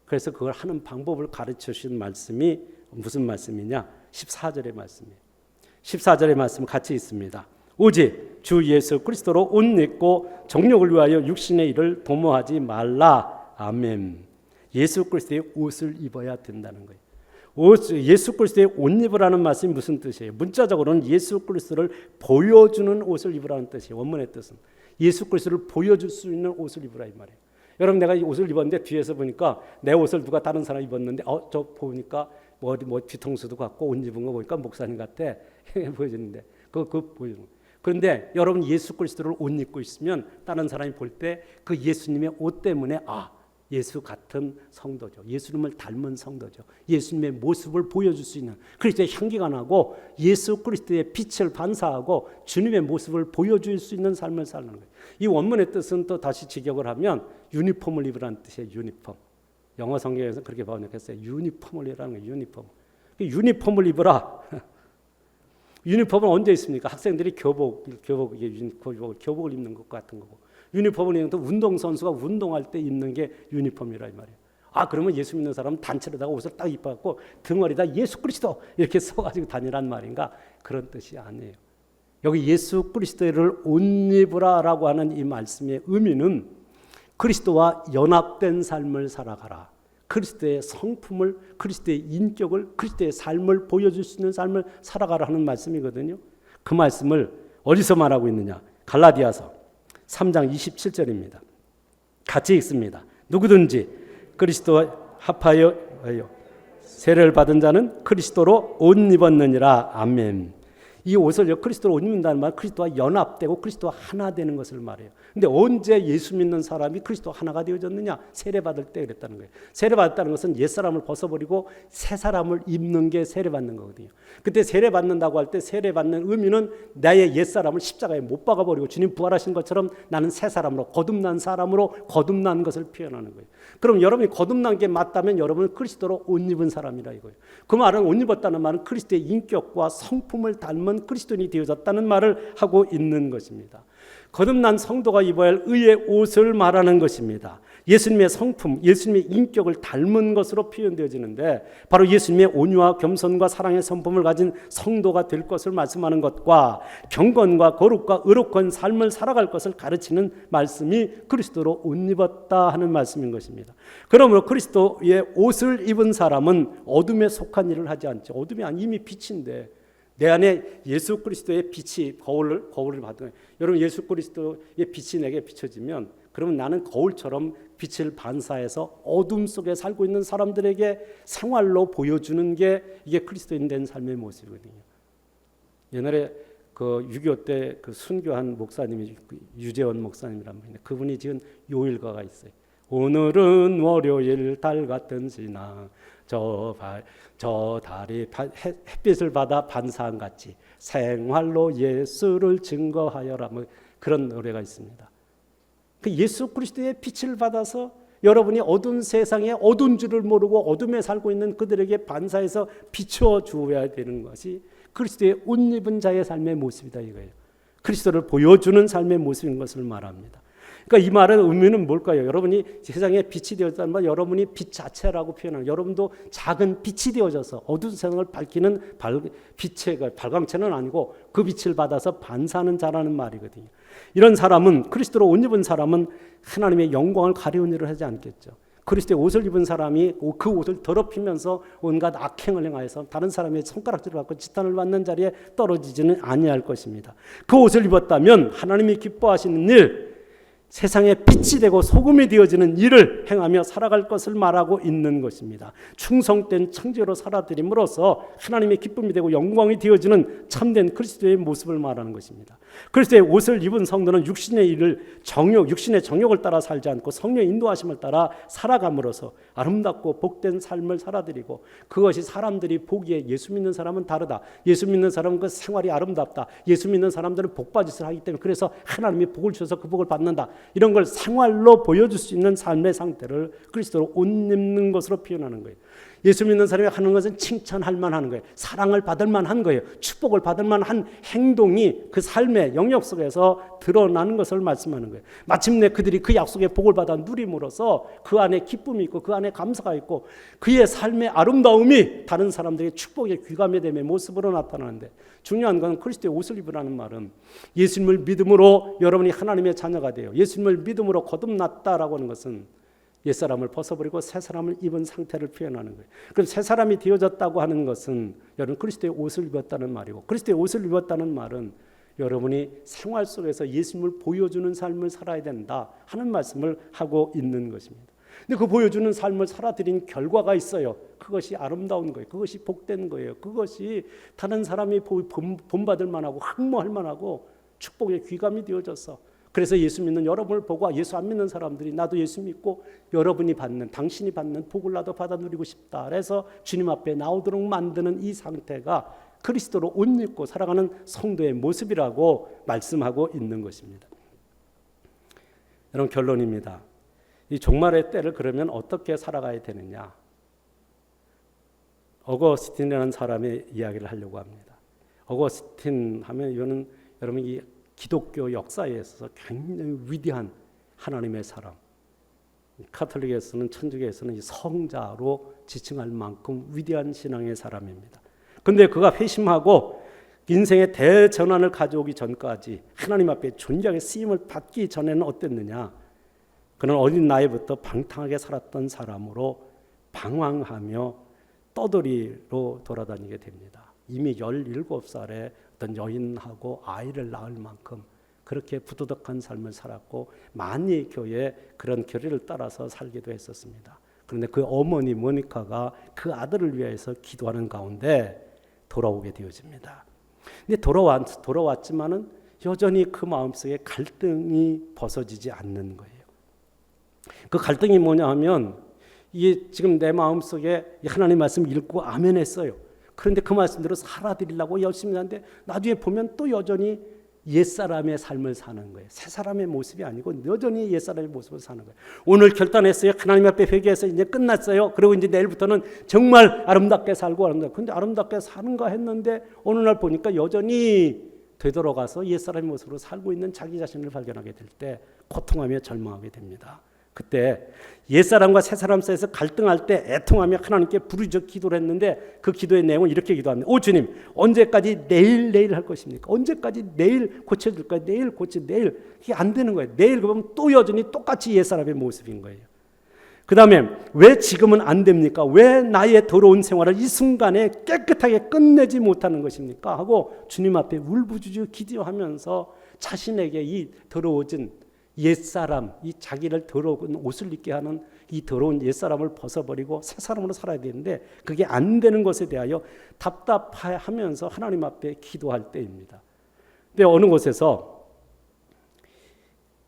그래서 그걸 하는 방법을 가르쳐 주신 말씀이 무슨 말씀이냐? 14절의 말씀이에요. 14절의 말씀 같이 있습니다. 오직 주 예수 그리스도로 옷 입고 정욕을 위하여 육신의 일을 도모하지 말라. 아멘. 예수 그리스도의 옷을 입어야 된다는 거예요. 예수 그리스도의 옷 입으라는 말씀이 무슨 뜻이에요? 문자적으로는 예수 그리스도를 보여주는 옷을 입으라는 뜻이에요. 원문의 뜻은 예수 그리스도를 보여줄 수 있는 옷을 입으라 이 말이에요. 여러분 내가 이 옷을 입었는데 뒤에서 보니까 내 옷을 누가 다른 사람이 입었는데 저 보니까 뭐 뒤통수도 같고 옷 입은 거 보니까 목사님 같아 보여지는데 그거 보여주는 거예요. 그런데 여러분 예수 그리스도를 옷 입고 있으면 다른 사람이 볼 때 그 예수님의 옷 때문에 예수 같은 성도죠. 예수님을 닮은 성도죠. 예수님의 모습을 보여줄 수 있는 그리스도의 향기가 나고 예수 그리스도의 빛을 반사하고 주님의 모습을 보여줄 수 있는 삶을 사는 거예요. 이 원문의 뜻은 또 다시 직역을 하면 유니폼을 입으라는 뜻이에요. 유니폼. 영어 성경에서 그렇게 번역했어요. 유니폼을 입으라는 거예요. 유니폼을 입으라. 유니폼은 언제 있습니까? 학생들이 교복을 입는 것 같은 거고, 유니폼을 입는 또 운동선수가 운동할 때 입는 게 유니폼이라 이 말이에요. 그러면 예수 믿는 사람은 단체로다가 옷을 딱 입어갖고 등어리다 예수 그리스도 이렇게 써가지고 다니란 말인가? 그런 뜻이 아니에요. 여기 예수 그리스도를 옷 입으라라고 하는 이 말씀의 의미는 그리스도와 연합된 삶을 살아가라. 그리스도의 성품을, 그리스도의 인격을, 그리스도의 삶을 보여줄 수 있는 삶을 살아가라 하는 말씀이거든요. 그 말씀을 어디서 말하고 있느냐? 갈라디아서 3장 27절입니다. 같이 읽습니다. 누구든지 그리스도와 합하여 세례를 받은 자는 그리스도로 옷 입었느니라. 아멘. 이 옷을 그리스도로 옷 입는다는 말은 그리스도와 연합되고 그리스도와 하나 되는 것을 말해요. 근데 언제 예수 믿는 사람이 그리스도 하나가 되어졌느냐? 세례받을 때 그랬다는 거예요. 세례받았다는 것은 옛사람을 벗어버리고 새 사람을 입는 게 세례받는 거거든요. 그때 세례받는다고 할 때 세례받는 의미는 나의 옛사람을 십자가에 못 박아버리고 주님 부활하신 것처럼 나는 새 사람으로 거듭난 사람으로 거듭난 것을 표현하는 거예요. 그럼 여러분이 거듭난 게 맞다면 여러분은 그리스도로 옷 입은 사람이라 이거예요. 그 말은 옷 입었다는 말은 그리스도의 인격과 성품을 닮은 그리스도인이 되어졌다는 말을 하고 있는 것입니다. 거듭난 성도가 입어야 할 의의 옷을 말하는 것입니다. 예수님의 성품, 예수님의 인격을 닮은 것으로 표현되어지는데 바로 예수님의 온유와 겸손과 사랑의 성품을 가진 성도가 될 것을 말씀하는 것과 경건과 거룩과 의롭건 삶을 살아갈 것을 가르치는 말씀이 그리스도로 옷 입었다 하는 말씀인 것입니다. 그러므로 그리스도의 옷을 입은 사람은 어둠에 속한 일을 하지 않죠. 어둠이 이미 빛인데 내 안에 예수 그리스도의 빛이 거울을 받은 거예요. 여러분 예수 그리스도의 빛이 내게 비춰지면 그러면 나는 거울처럼 빛을 반사해서 어둠 속에 살고 있는 사람들에게 생활로 보여주는 게 이게 그리스도인 된 삶의 모습이거든요. 옛날에 그 6.25 때 그 순교한 목사님이 유재원 목사님이란 분인데 그분이 지은 요일가가 있어요. 오늘은 월요일 달 같은 지나 저 달이 햇빛을 받아 반사한같이 생활로 예수를 증거하여라. 뭐 그런 노래가 있습니다. 그 예수 그리스도의 빛을 받아서 여러분이 어두운 세상에 어두운 줄을 모르고 어둠에 살고 있는 그들에게 반사해서 비춰 주어야 되는 것이 그리스도의 옷 입은 자의 삶의 모습이다 이거예요. 그리스도를 보여주는 삶의 모습인 것을 말합니다. 그러니까 이 말의 의미는 뭘까요? 여러분이 세상에 빛이 되었다는 말, 여러분이 빛 자체라고 표현하는, 여러분도 작은 빛이 되어져서 어두운 세상을 밝히는 빛의 발광체는 아니고 그 빛을 받아서 반사하는 자라는 말이거든요. 이런 사람은, 그리스도로 옷 입은 사람은 하나님의 영광을 가리운 일을 하지 않겠죠. 그리스도의 옷을 입은 사람이 그 옷을 더럽히면서 온갖 악행을 행하여서 다른 사람의 손가락질을 받고 지탄을 받는 자리에 떨어지지는 아니할 것입니다. 그 옷을 입었다면 하나님이 기뻐하시는 일, 세상에 빛이 되고 소금이 되어지는 일을 행하며 살아갈 것을 말하고 있는 것입니다. 충성된 청지로 살아드림으로써 하나님의 기쁨이 되고 영광이 되어지는 참된 그리스도의 모습을 말하는 것입니다. 그리스도의 옷을 입은 성도는 육신의 정욕을 따라 살지 않고 성령의 인도하심을 따라 살아감으로써 아름답고 복된 삶을 살아드리고, 그것이 사람들이 보기에 예수 믿는 사람은 다르다, 예수 믿는 사람은 그 생활이 아름답다, 예수 믿는 사람들은 복받은 짓을 하기 때문에 그래서 하나님이 복을 주셔서 그 복을 받는다, 이런 걸 생활로 보여줄 수 있는 삶의 상태를 그리스도로 옷 입는 것으로 표현하는 거예요. 예수 믿는 사람이 하는 것은 칭찬할 만한 거예요. 사랑을 받을 만한 거예요. 축복을 받을 만한 행동이 그 삶의 영역 속에서 드러나는 것을 말씀하는 거예요. 마침내 그들이 그 약속의 복을 받아 누림으로써 그 안에 기쁨이 있고 그 안에 감사가 있고 그의 삶의 아름다움이 다른 사람들의 축복의 귀감이 됨의 모습으로 나타나는데, 중요한 건 그리스도의 옷을 입으라는 말은 예수님을 믿음으로 여러분이 하나님의 자녀가 돼요. 예수님을 믿음으로 거듭났다라고 하는 것은 옛사람을 벗어버리고 새 사람을 입은 상태를 표현하는 거예요. 그럼 새 사람이 되어졌다고 하는 것은 여러분 그리스도의 옷을 입었다는 말이고, 그리스도의 옷을 입었다는 말은 여러분이 생활 속에서 예수님을 보여주는 삶을 살아야 된다 하는 말씀을 하고 있는 것입니다. 근데 그 보여주는 삶을 살아들인 결과가 있어요. 그것이 아름다운 거예요. 그것이 복된 거예요. 그것이 다른 사람이 본받을 만하고 흠모할 만하고 축복의 귀감이 되어져서, 그래서 예수 믿는 여러분을 보고 예수 안 믿는 사람들이 나도 예수 믿고 여러분이 받는, 당신이 받는 복을 나도 받아 누리고 싶다, 그래서 주님 앞에 나오도록 만드는 이 상태가 그리스도로 옷 입고 살아가는 성도의 모습이라고 말씀하고 있는 것입니다. 여러분, 결론입니다. 이 종말의 때를 그러면 어떻게 살아가야 되느냐? 어거스틴이라는 사람의 이야기를 하려고 합니다. 어거스틴 하면 이거는 여러분 이 기독교 역사에 있어서 굉장히 위대한 하나님의 사람, 카톨릭에서는, 천주교에서는 성자로 지칭할 만큼 위대한 신앙의 사람입니다. 그런데 그가 회심하고 인생의 대전환을 가져오기 전까지 하나님 앞에 존귀하게 쓰임을 받기 전에는 어땠느냐? 그는 어린 나이부터 방탕하게 살았던 사람으로 방황하며 떠돌이로 돌아다니게 됩니다. 이미 17살에 어떤 여인하고 아이를 낳을 만큼 그렇게 부도덕한 삶을 살았고 많이 교회 그런 교리를 따라서 살기도 했었습니다. 그런데 그 어머니 모니카가 그 아들을 위해서 기도하는 가운데 돌아오게 되어집니다. 근데 돌아왔지만은 여전히 그 마음속에 갈등이 벗어지지 않는 거예요. 그 갈등이 뭐냐 하면, 이게 지금 내 마음속에 하나님 말씀 읽고 아멘 했어요. 그런데 그 말씀대로 살아드리려고 열심히 하는데 나중에 보면 또 여전히 옛사람의 삶을 사는 거예요. 새 사람의 모습이 아니고 여전히 옛사람의 모습을 사는 거예요. 오늘 결단했어요. 하나님 앞에 회개해서 이제 끝났어요. 그리고 이제 내일부터는 정말 아름답게 살고 근데 아름답게 사는가 했는데 어느 날 보니까 여전히 되돌아가서 옛사람의 모습으로 살고 있는 자기 자신을 발견하게 될 때 고통하며 절망하게 됩니다. 그때 옛사람과 새사람 사이에서 갈등할 때 애통하며 하나님께 부르짖어 기도를 했는데 그 기도의 내용은 이렇게 기도합니다. 오 주님, 언제까지 내일 할 것입니까? 언제까지 내일 고쳐줄까요? 내일 이게 안 되는 거예요. 내일 그러면 또 여전히 똑같이 옛사람의 모습인 거예요. 그 다음에 왜 지금은 안 됩니까? 왜 나의 더러운 생활을 이 순간에 깨끗하게 끝내지 못하는 것입니까? 하고 주님 앞에 울부짖어 기도하면서 자신에게 이 더러워진 옛사람, 이 자기를 더러운 옷을 입게 하는 이 더러운 옛사람을 벗어버리고 새 사람으로 살아야 되는데 그게 안 되는 것에 대하여 답답하면서 하나님 앞에 기도할 때입니다. 근데 어느 곳에서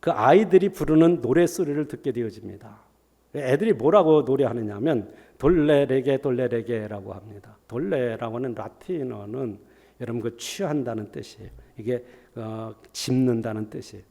그 아이들이 부르는 노래소리를 듣게 되어집니다. 애들이 뭐라고 노래하느냐면 돌레레게 돌레레게라고 합니다. 돌레라고 하는 라틴어는 여러분 그 취한다는 뜻이에요. 이게 짚는다는 뜻이에요.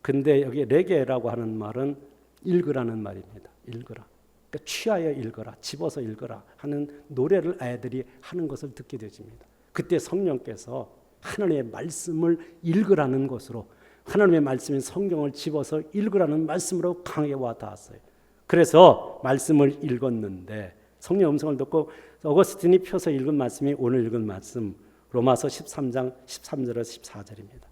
근데 여기 레게라고 하는 말은 읽으라는 말입니다. 읽으라. 그러니까 취하여 읽어라, 집어서 읽어라 하는 노래를 아이들이 하는 것을 듣게 되집니다. 그때 성령께서 하나님의 말씀을 읽으라는 것으로, 하나님의 말씀인 성경을 집어서 읽으라는 말씀으로 강하게 와 닿았어요. 그래서 말씀을 읽었는데 성령 음성을 듣고 어거스틴이 펴서 읽은 말씀이 오늘 읽은 말씀, 로마서 13장 13절에서 14절입니다.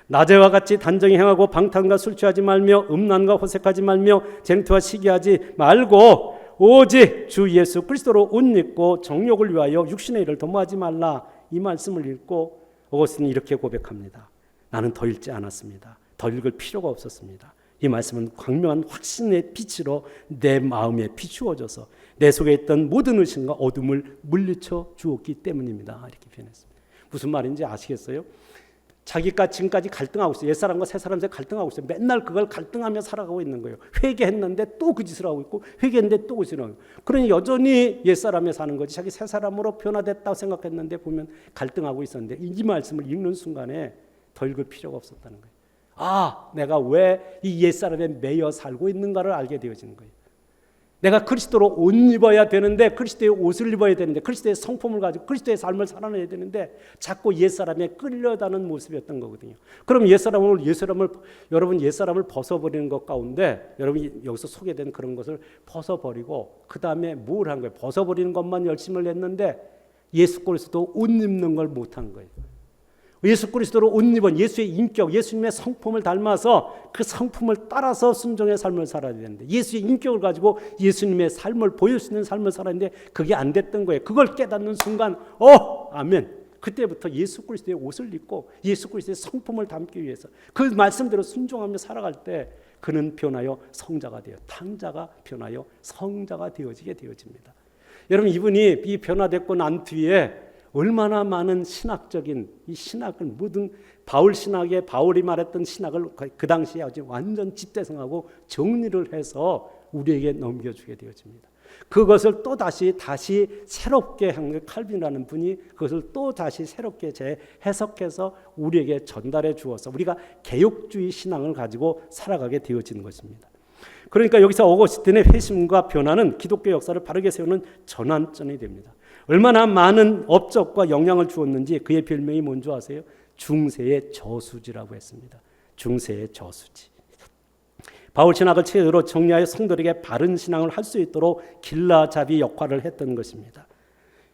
낮에와 같이 단정히 행하고 방탕과 술 취하지 말며 음란과 호색하지 말며 쟁투와 시기하지 말고 오직 주 예수 그리스도로 옷 입고 정욕을 위하여 육신의 일을 도모하지 말라. 이 말씀을 읽고 어거스틴이 이렇게 고백합니다. 나는 더 읽지 않았습니다. 더 읽을 필요가 없었습니다. 이 말씀은 광명한 확신의 빛으로 내 마음에 비추어져서 내 속에 있던 모든 의심과 어둠을 물리쳐 주었기 때문입니다. 이렇게 표현했습니다. 무슨 말인지 아시겠어요? 자기가 지금까지 갈등하고 있어요. 옛사람과 새사람 사이 갈등하고 있어요. 맨날 그걸 갈등하며 살아가고 있는 거예요. 회개했는데 또 그 짓을 하고 있고 회개했는데 또 그 짓을 하고 있고, 그러니 여전히 옛사람에 사는 거지 자기 새사람으로 변화됐다고 생각했는데 보면 갈등하고 있었는데 이 말씀을 읽는 순간에 더 읽을 필요가 없었다는 거예요. 아, 내가 왜 이 옛사람에 매여 살고 있는가를 알게 되어지는 거예요. 내가 그리스도로 옷 입어야 되는데, 그리스도의 옷을 입어야 되는데, 그리스도의 성품을 가지고 그리스도의 삶을 살아내야 되는데 자꾸 옛사람에 끌려다는 모습이었던 거거든요. 그럼 여러분 옛사람을 벗어버리는 것 가운데 여러분이 여기서 소개된 그런 것을 벗어버리고 그 다음에 뭘 한 거예요? 벗어버리는 것만 열심을 했는데 예수 그리스도 옷 입는 걸 못한 거예요. 예수 그리스도로 옷 입은 예수의 인격, 예수님의 성품을 닮아서 그 성품을 따라서 순종의 삶을 살아야 되는데, 예수의 인격을 가지고 예수님의 삶을 보일 수 있는 삶을 살아야 되는데 그게 안 됐던 거예요. 그걸 깨닫는 순간 아멘. 그때부터 예수 그리스도의 옷을 입고 예수 그리스도의 성품을 담기 위해서 그 말씀대로 순종하며 살아갈 때 그는 변하여 성자가 되어, 탕자가 변하여 성자가 되어지게 되어집니다. 여러분, 이분이 이 변화됐고 난 뒤에 얼마나 많은 신학적인 이 신학을 모든 바울 신학에 바울이 말했던 신학을 그 당시에 아주 완전 집대성하고 정리를 해서 우리에게 넘겨주게 되어집니다. 그것을 또 다시 새롭게 한 칼빈이라는 분이 그것을 또 다시 새롭게 재해석해서 우리에게 전달해 주어서 우리가 개혁주의 신앙을 가지고 살아가게 되어지는 것입니다. 그러니까 여기서 어거스틴의 회심과 변화는 기독교 역사를 바르게 세우는 전환점이 됩니다. 얼마나 많은 업적과 영향을 주었는지 그의 별명이 뭔지 아세요? 중세의 저수지라고 했습니다. 중세의 저수지. 바울 신학을 체계로 정리하여 성도에게 바른 신앙을 할 수 있도록 길라잡이 역할을 했던 것입니다.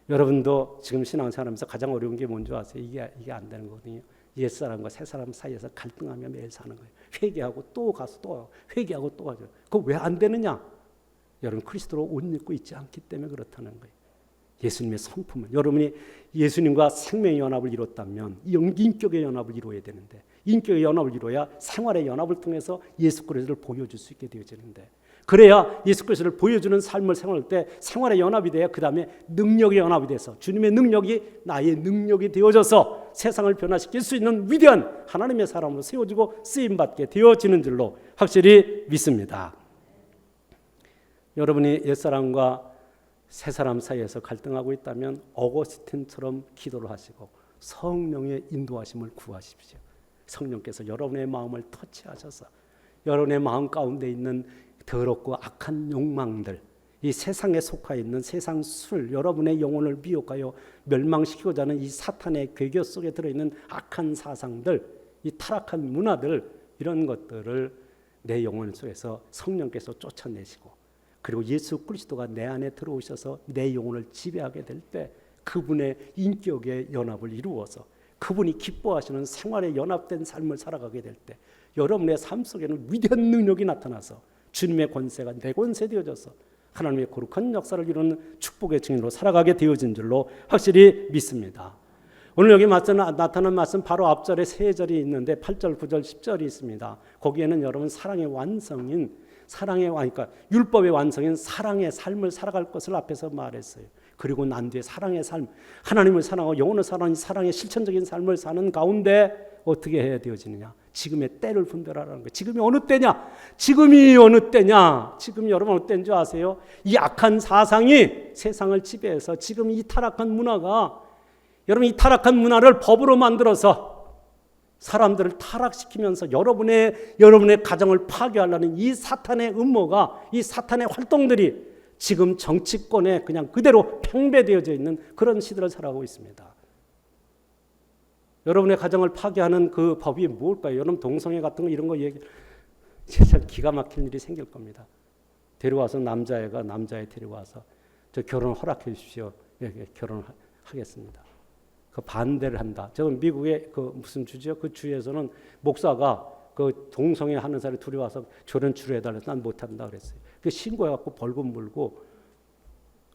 여러분도 지금 신앙생활하면서 가장 어려운 게 뭔지 아세요? 이게 안 되는 거거든요. 옛사람과 새사람 사이에서 갈등하며 매일 사는 거예요. 회개하고 또 가서 또 회개하고 또 가죠. 그거 왜 안 되느냐? 여러분, 그리스도로 옷 입고 있지 않기 때문에 그렇다는 거예요. 예수님의 성품을, 여러분이 예수님과 생명의 연합을 이뤘다면 인격의 연합을 이루어야 되는데, 인격의 연합을 이루어야 생활의 연합을 통해서 예수 그리스도를 보여줄 수 있게 되어지는데, 그래야 예수 그리스도를 보여주는 삶을 생활할 때 생활의 연합이 돼야 그 다음에 능력의 연합이 돼서 주님의 능력이 나의 능력이 되어져서 세상을 변화시킬 수 있는 위대한 하나님의 사람으로 세워지고 쓰임받게 되어지는 줄로 확실히 믿습니다. 여러분이 옛사람과 새사람 사이에서 갈등하고 있다면 어거스틴처럼 기도를 하시고 성령의 인도하심을 구하십시오. 성령께서 여러분의 마음을 터치하셔서 여러분의 마음 가운데 있는 더럽고 악한 욕망들, 이 세상에 속하 있는 세상 술, 여러분의 영혼을 미혹하여 멸망시키고자 하는 이 사탄의 괴교 속에 들어있는 악한 사상들, 이 타락한 문화들, 이런 것들을 내 영혼 속에서 성령께서 쫓아내시고, 그리고 예수 그리스도가 내 안에 들어오셔서 내 영혼을 지배하게 될 때 그분의 인격의 연합을 이루어서 그분이 기뻐하시는 생활에 연합된 삶을 살아가게 될 때 여러분의 삶 속에는 위대한 능력이 나타나서 주님의 권세가 내 권세 되어져서 하나님의 거룩한 역사를 이루는 축복의 증인으로 살아가게 되어진 줄로 확실히 믿습니다. 오늘 여기 나타난 말씀 바로 앞절에 세 절이 있는데 8절, 9절, 10절이 있습니다. 거기에는 여러분 사랑의 완성인 그러니까 율법의 완성인 사랑의 삶을 살아갈 것을 앞에서 말했어요. 그리고 난 뒤에 사랑의 삶, 하나님을 사랑하고 영혼을 사랑하는 사랑의 실천적인 삶을 사는 가운데 어떻게 해야 되어지느냐? 지금의 때를 분별하라는 거예요. 지금이 어느 때냐? 지금이 어느 때냐? 지금 여러분 어느 때인 줄 아세요? 이 악한 사상이 세상을 지배해서 지금 이 타락한 문화가, 여러분 이 타락한 문화를 법으로 만들어서 사람들을 타락시키면서 여러분의 가정을 파괴하려는 이 사탄의 음모가, 이 사탄의 활동들이 지금 정치권에 그냥 그대로 팽배되어져 있는 그런 시대를 살아가고 있습니다. 여러분의 가정을 파괴하는 그 법이 뭘까요? 여러분 동성애 같은 거 이런 거 얘기, 진짜 기가 막힐 일이 생길 겁니다. 데려와서 남자애가 남자애 데려와서 저 결혼 허락해 주십시오. 결혼하겠습니다. 그 반대를 한다. 저 미국의 그 무슨 주죠? 그 주에서는 목사가 그 동성애 하는 사람이 둘이 와서 저런 주를 해달래서 난 못한다 그랬어요. 그 신고해갖고 벌금 물고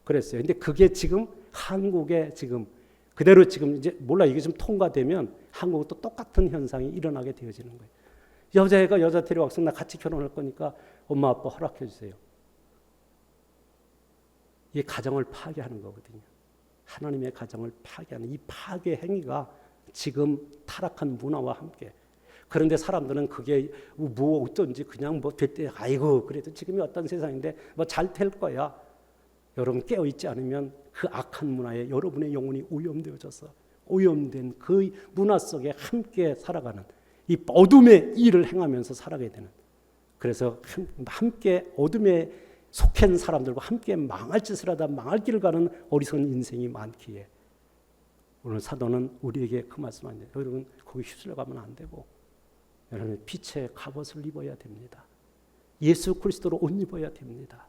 그랬어요. 근데 그게 지금 한국에 지금 그대로 지금 이제 몰라 이게 좀 통과되면 한국도 똑같은 현상이 일어나게 되어지는 거예요. 여자애가 여자 데려와서 나 같이 결혼할 거니까 엄마 아빠 허락해 주세요. 이게 가정을 파괴하는 거거든요. 하나님의 가정을 파괴하는 이 파괴 행위가 지금 타락한 문화와 함께. 그런데 사람들은 그게 뭐 어쩐지 그냥 뭐 될 때 아이고 그래도 지금이 어떤 세상인데 뭐 잘 될 거야. 여러분 깨어 있지 않으면 그 악한 문화에 여러분의 영혼이 오염되어져서 오염된 그 문화 속에 함께 살아가는 이 어둠의 일을 행하면서 살아가야 되는. 그래서 함께 어둠에 속한 사람들과 함께 망할 짓을 하다 망할 길을 가는 어리석은 인생이 많기에 오늘 사도는 우리에게 그 말씀합니다. 여러분 거기 휩쓸려 가면 안 되고 여러분 빛의 갑옷을 입어야 됩니다. 예수 그리스도로 옷 입어야 됩니다.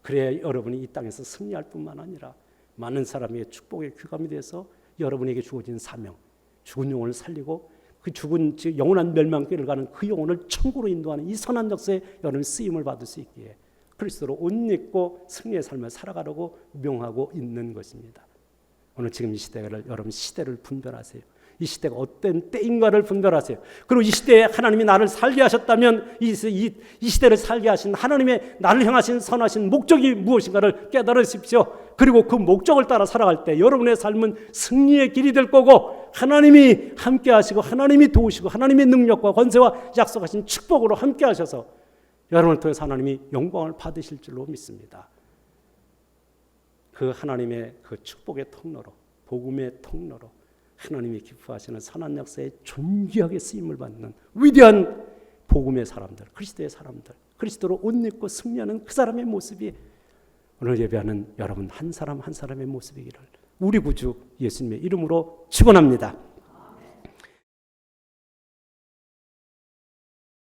그래야 여러분이 이 땅에서 승리할 뿐만 아니라 많은 사람의 축복의 귀감이 돼서 여러분에게 주어진 사명, 죽은 영혼을 살리고 그 죽은 영원한 멸망길을 가는 그 영혼을 천국으로 인도하는 이 선한 역사에 여러분 쓰임을 받을 수 있기에 그리스도로 옷 입고 승리의 삶을 살아가려고 명하고 있는 것입니다. 오늘 지금 이 시대를 여러분 시대를 분별하세요. 이 시대가 어떤 때인가를 분별하세요. 그리고 이 시대에 하나님이 나를 살게 하셨다면 이 시대를 살게 하신 하나님의 나를 향하신 선하신 목적이 무엇인가를 깨달으십시오. 그리고 그 목적을 따라 살아갈 때 여러분의 삶은 승리의 길이 될 거고 하나님이 함께 하시고 하나님이 도우시고 하나님의 능력과 권세와 약속하신 축복으로 함께 하셔서 여러분을 통해서 하나님이 영광을 받으실 줄로 믿습니다. 그 하나님의 그 축복의 통로로 복음의 통로로 하나님이 기뻐하시는 선한 역사에 존귀하게 쓰임을 받는 위대한 복음의 사람들, 그리스도의 사람들, 그리스도로 옷 입고 승리하는 그 사람의 모습이 오늘 예배하는 여러분 한 사람 한 사람의 모습이기를 우리 구주 예수님의 이름으로 축원합니다.